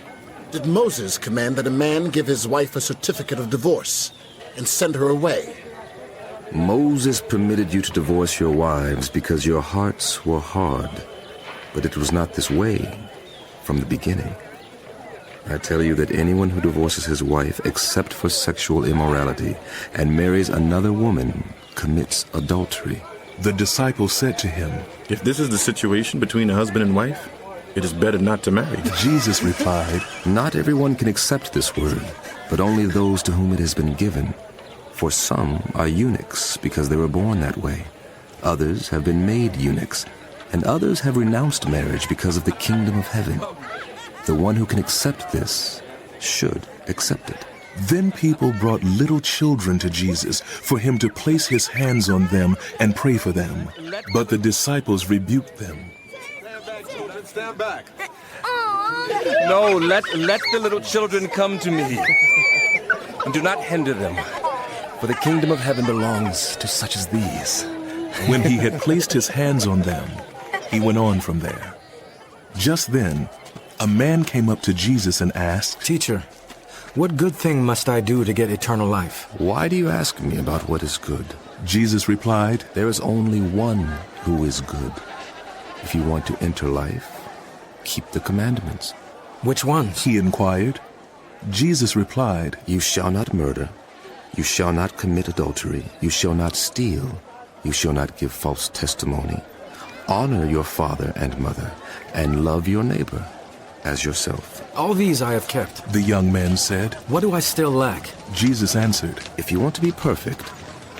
A: did Moses command that a man give his wife a certificate of divorce and send her away?
N: Moses permitted you to divorce your wives because your hearts were hard, but it was not this way from the beginning. I tell you that anyone who divorces his wife except for sexual immorality and marries another woman commits adultery.
M: The disciples said to him,
O: If this is the situation between a husband and wife, it is better not to marry.
M: Jesus replied,
N: Not everyone can accept this word, but only those to whom it has been given. For some are eunuchs because they were born that way. Others have been made eunuchs, and others have renounced marriage because of the kingdom of heaven. The one who can accept this should accept it.
M: Then people brought little children to Jesus for him to place his hands on them and pray for them. But the disciples rebuked them.
E: Stand back.
P: No, let the little children come to me. And do not hinder them, for the kingdom of heaven belongs to such as these.
M: When he had placed his hands on them, he went on from there. Just then, a man came up to Jesus and asked,
Q: Teacher, what good thing must I do to get eternal life?
N: Why do you ask me about what is good?
M: Jesus replied,
N: There is only one who is good. If you want to enter life, keep the commandments.
Q: Which ones?
M: He inquired. Jesus replied,
N: You shall not murder. You shall not commit adultery. You shall not steal. You shall not give false testimony. Honor your father and mother, and love your neighbor as yourself.
Q: All these I have kept.
M: The young man said.
Q: What do I still lack?
M: Jesus answered,
N: If you want to be perfect,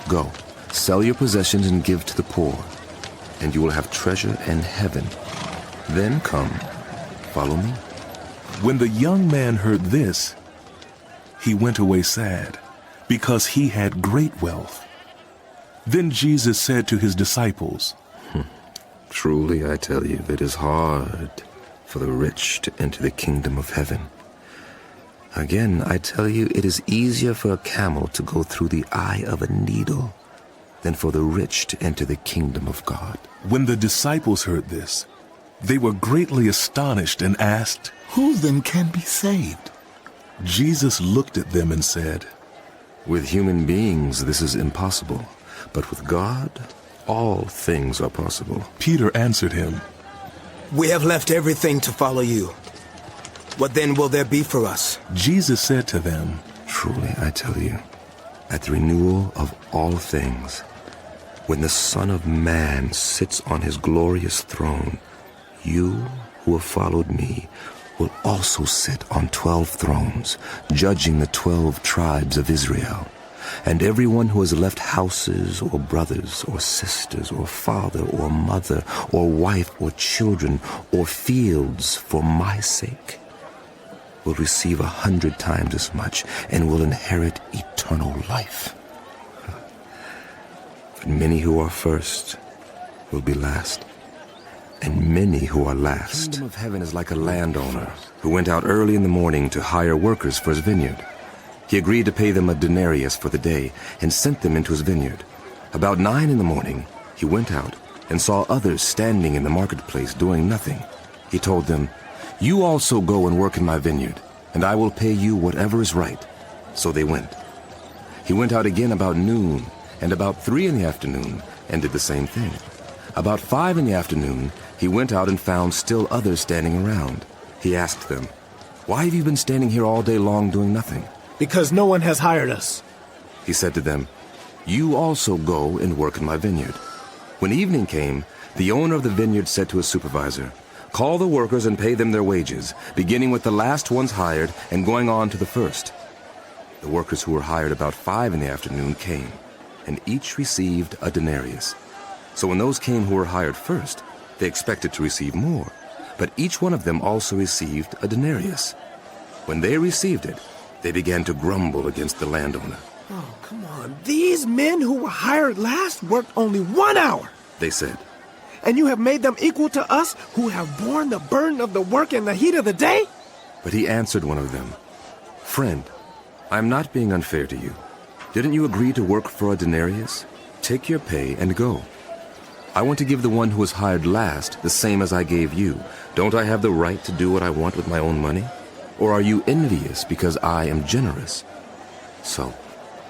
N: go, sell your possessions and give to the poor, and you will have treasure in heaven. Then come, follow me.
M: When the young man heard this, he went away sad, because he had great wealth. Then Jesus said to his disciples,
N: Truly I tell you, it is hard for the rich to enter the kingdom of heaven. Again, I tell you, it is easier for a camel to go through the eye of a needle than for the rich to enter the kingdom of God.
M: When the disciples heard this, they were greatly astonished and asked,
A: Who then can be saved?
M: Jesus looked at them and said,
N: With human beings this is impossible, but with God all things are possible.
M: Peter answered him,
Q: We have left everything to follow you. What then will there be for us?
M: Jesus said to them,
N: Truly I tell you, at the renewal of all things, When the Son of Man sits on his glorious throne, you who have followed me will also sit on 12 thrones, judging the 12 tribes of Israel. And everyone who has left houses or brothers or sisters or father or mother or wife or children or fields for my sake will receive 100 times as much and will inherit eternal life. But many who are first will be last, and many who are last. The kingdom of heaven is like a landowner who went out early in the morning to hire workers for his vineyard. He agreed to pay them a denarius for the day and sent them into his vineyard. About 9 in the morning, he went out and saw others standing in the marketplace doing nothing. He told them, "You also go and work in my vineyard, and I will pay you whatever is right." So they went. He went out again about noon, and about 3 in the afternoon, and did the same thing. About 5 in the afternoon, he went out and found still others standing around. He asked them, "Why have you been standing here all day long doing nothing?"
Q: "Because no one has hired us."
N: He said to them, "You also go and work in my vineyard." When evening came, the owner of the vineyard said to his supervisor, "Call the workers and pay them their wages, beginning with the last ones hired and going on to the first." The workers who were hired about 5 in the afternoon came, and each received a denarius. So when those came who were hired first, they expected to receive more, but each one of them also received a denarius. When they received it, they began to grumble against the landowner.
Q: "Oh, come on. These men who were hired last worked only 1 hour.
N: They said.
Q: "And you have made them equal to us who have borne the burden of the work in the heat of the day?"
N: But he answered one of them, "Friend, I am not being unfair to you. Didn't you agree to work for a denarius? Take your pay and go. I want to give the one who was hired last the same as I gave you. Don't I have the right to do what I want with my own money? Or are you envious because I am generous? So,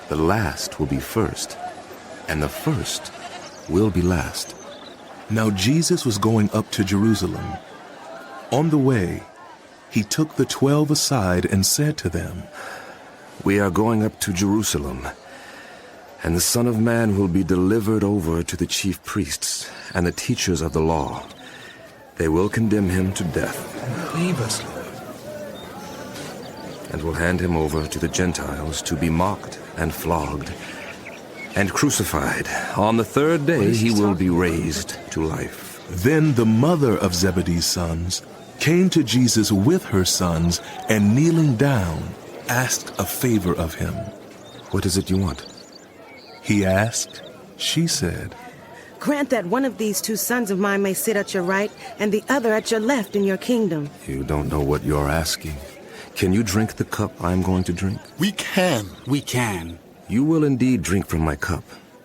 N: the last will be first, and the first will be last."
M: Now Jesus was going up to Jerusalem. On the way, he took the 12 aside and said to them,
N: "We are going up to Jerusalem, and the Son of Man will be delivered over to the chief priests and the teachers of the law. They will condemn him to death.
F: Leave us, Lord.
N: And will hand him over to the Gentiles to be mocked and flogged and crucified. On the 3rd day he will be raised to life."
M: Then the mother of Zebedee's sons came to Jesus with her sons, and kneeling down, asked a favor of him.
N: "What is it you want?"
M: He asked. She said,
R: "Grant that one of these 2 sons of mine may sit at your right and the other at your left in your kingdom."
N: "You don't know what you're asking. Can you drink the cup I'm going to drink?"
A: We can.
L: We can.
N: "You will indeed drink from my cup,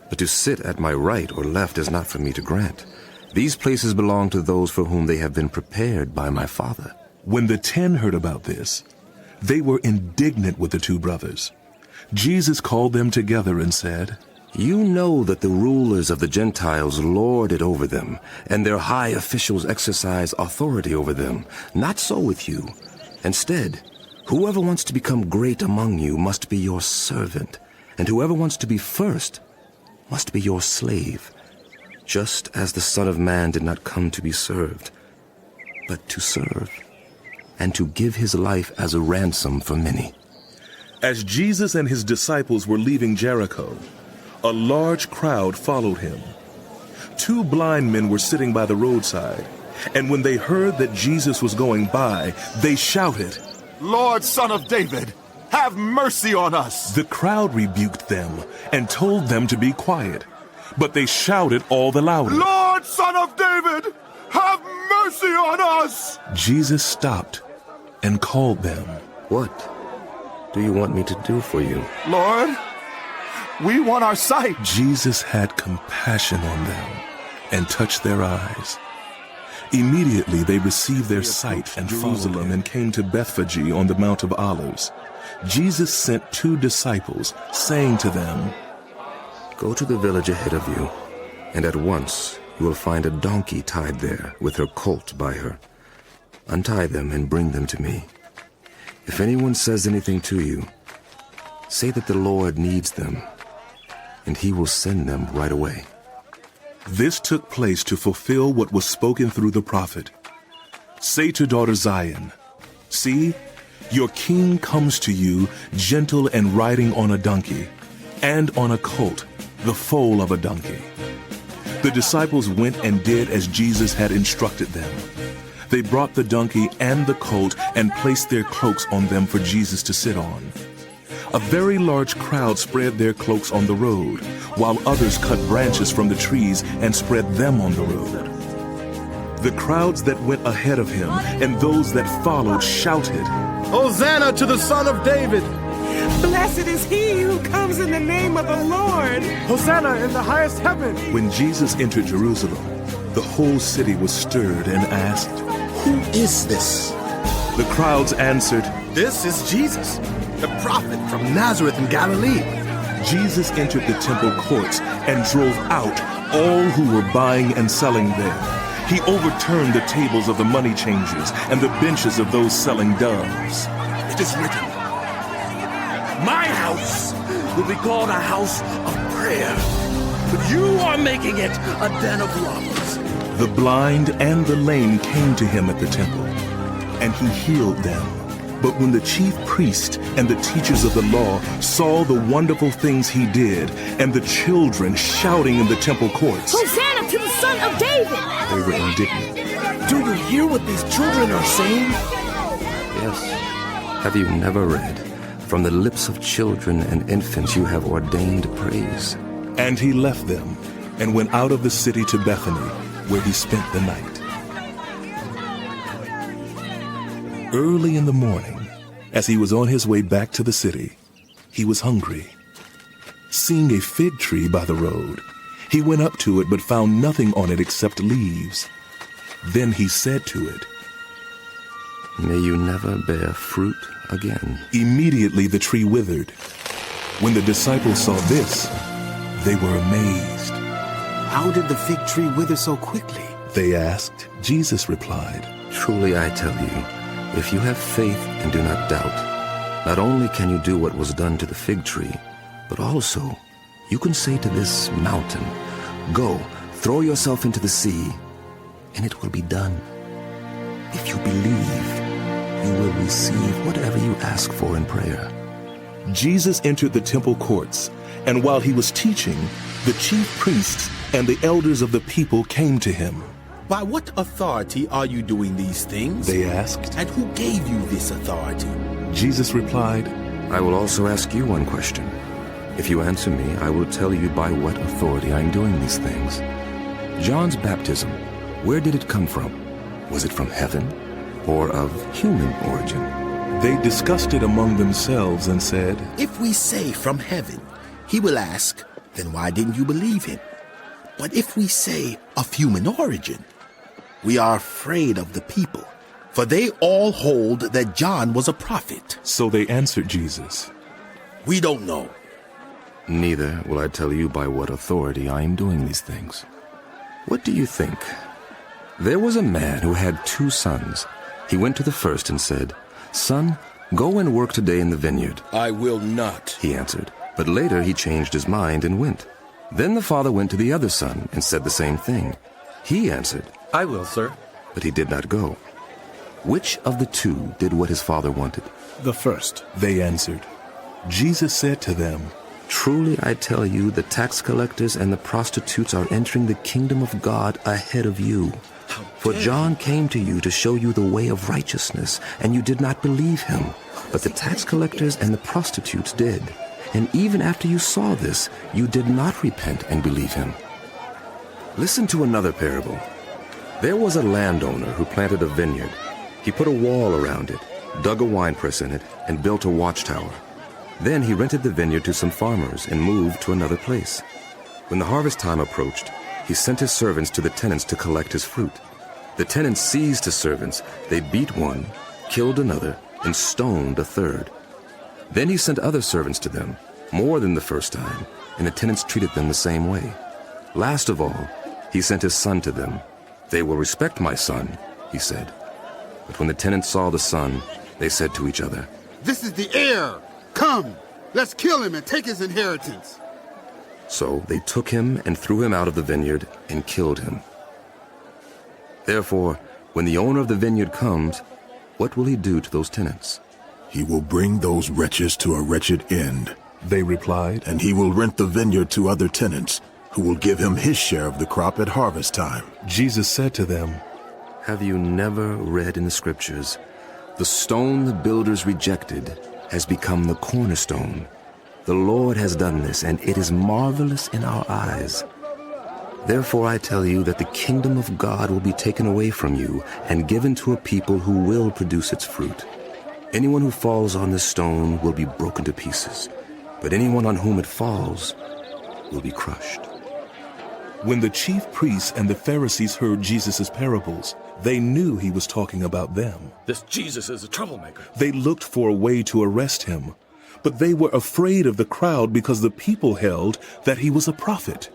N: but to sit at my right or left is not for me to grant. These places belong to those for whom they have been prepared by my Father."
M: When the 10 heard about this, they were indignant with the 2 brothers. Jesus called them together and said,
N: "You know that the rulers of the Gentiles lord it over them, and their high officials exercise authority over them. Not so with you. Instead, whoever wants to become great among you must be your servant, and whoever wants to be first must be your slave, just as the Son of Man did not come to be served, but to serve, and to give his life as a ransom for many."
M: As Jesus and his disciples were leaving Jericho, a large crowd followed him. 2 blind men were sitting by the roadside, and when they heard that Jesus was going by, they shouted,
A: "Lord, Son of David, have mercy on us."
M: The crowd rebuked them and told them to be quiet, but they shouted all the louder,
A: "Lord, Son of David, have mercy on us."
M: Jesus stopped and called them.
N: "What do you want me to do for you?"
A: "Lord, we want our sight."
M: Jesus had compassion on them and touched their eyes. Immediately they received their sight and followed him and came to Bethphage on the Mount of Olives. Jesus sent 2 disciples, saying to them,
N: "Go to the village ahead of you, and at once you will find a donkey tied there with her colt by her. Untie them and bring them to me. If anyone says anything to you, say that the Lord needs them, and he will send them right away."
M: This took place to fulfill what was spoken through the prophet. Say to daughter Zion, see, your king comes to you, gentle and riding on a donkey, and on a colt, the foal of a donkey. The disciples went and did as Jesus had instructed them. They brought the donkey and the colt and placed their cloaks on them for Jesus to sit on. A very large crowd spread their cloaks on the road, while others cut branches from the trees and spread them on the road. The crowds that went ahead of him and those that followed shouted,
E: Hosanna to the Son of David!
R: Blessed is he who comes in the name of the Lord!
E: Hosanna in the highest heaven!
M: When Jesus entered Jerusalem, the whole city was stirred and asked, Who is this? The crowds answered,
E: This is Jesus, the prophet from Nazareth in Galilee.
M: Jesus entered the temple courts and drove out all who were buying and selling there. He overturned the tables of the money changers and the benches of those selling doves.
E: It is written, My house will be called a house of prayer, but you are making it a den of robbers.
M: The blind and the lame came to him at the temple, and he healed them. But when the chief priests and the teachers of the law saw the wonderful things he did, and the children shouting in the temple courts,
I: Hosanna to the Son of David!
M: They were indignant.
Q: Do you hear what these children are saying?
N: Yes. Have you never read, From the lips of children and infants you have ordained praise?
M: And he left them and went out of the city to Bethany, where he spent the night. Early in the morning, as he was on his way back to the city, he was hungry. Seeing a fig tree by the road, he went up to it but found nothing on it except leaves. Then he said to it,
N: May you never bear fruit again.
M: Immediately the tree withered. When the disciples saw this, they were amazed.
Q: How did the fig tree wither so quickly?
M: They asked. Jesus replied,
N: Truly I tell you, if you have faith and do not doubt, not only can you do what was done to the fig tree, but also you can say to this mountain, Go, throw yourself into the sea, and it will be done. If you believe, you will receive whatever you ask for in prayer.
M: Jesus entered the temple courts, and while he was teaching, the chief priests and the elders of the people came to him.
Q: By what authority are you doing these things?
M: They asked.
Q: And who gave you this authority?
M: Jesus replied,
N: I will also ask you one question. If you answer me, I will tell you by what authority I am doing these things. John's baptism, where did it come from? Was it from heaven or of human origin?
M: They discussed it among themselves and said,
Q: If we say from heaven, he will ask, then why didn't you believe him? But if we say of human origin, we are afraid of the people, for they all hold that John was a prophet.
M: So they answered Jesus,
Q: We don't know.
N: Neither will I tell you by what authority I am doing these things. What do you think? There was a man who had 2 sons. He went to the first and said, Son, go and work today in the vineyard.
Q: I will not,
N: he answered. But later he changed his mind and went. Then the father went to the other son and said the same thing. He answered,
P: I will, sir.
N: But he did not go. Which of the 2 did what his father wanted?
M: The first, they answered. Jesus said to them,
N: Truly I tell you, the tax collectors and the prostitutes are entering the kingdom of God ahead of you. For John came to you to show you the way of righteousness, and you did not believe him. But the tax collectors and the prostitutes did. And even after you saw this, you did not repent and believe him. Listen to another parable. There was a landowner who planted a vineyard. He put a wall around it, dug a winepress in it, and built a watchtower. Then he rented the vineyard to some farmers and moved to another place. When the harvest time approached, he sent his servants to the tenants to collect his fruit. The tenants seized his servants. They beat one, killed another, and stoned a third. Then he sent other servants to them, more than the first time, and the tenants treated them the same way. Last of all, he sent his son to them. They will respect my son, he said. But when the tenants saw the son, they said to each other,
S: This is the heir. Come, let's kill him and take his inheritance.
N: So they took him and threw him out of the vineyard and killed him. Therefore, when the owner of the vineyard comes, what will he do to those tenants?
C: He will bring those wretches to a wretched end,
M: they replied,
C: and he will rent the vineyard to other tenants, who will give him his share of the crop at harvest time.
M: Jesus said to them,
N: Have you never read in the scriptures, the stone the builders rejected has become the cornerstone? The Lord has done this, and it is marvelous in our eyes. Therefore I tell you that the kingdom of God will be taken away from you and given to a people who will produce its fruit. Anyone who falls on this stone will be broken to pieces, but anyone on whom it falls will be crushed.
M: When the chief priests and the Pharisees heard Jesus' parables, they knew he was talking about them.
E: This Jesus is a troublemaker.
M: They looked for a way to arrest him, but they were afraid of the crowd because the people held that he was a prophet.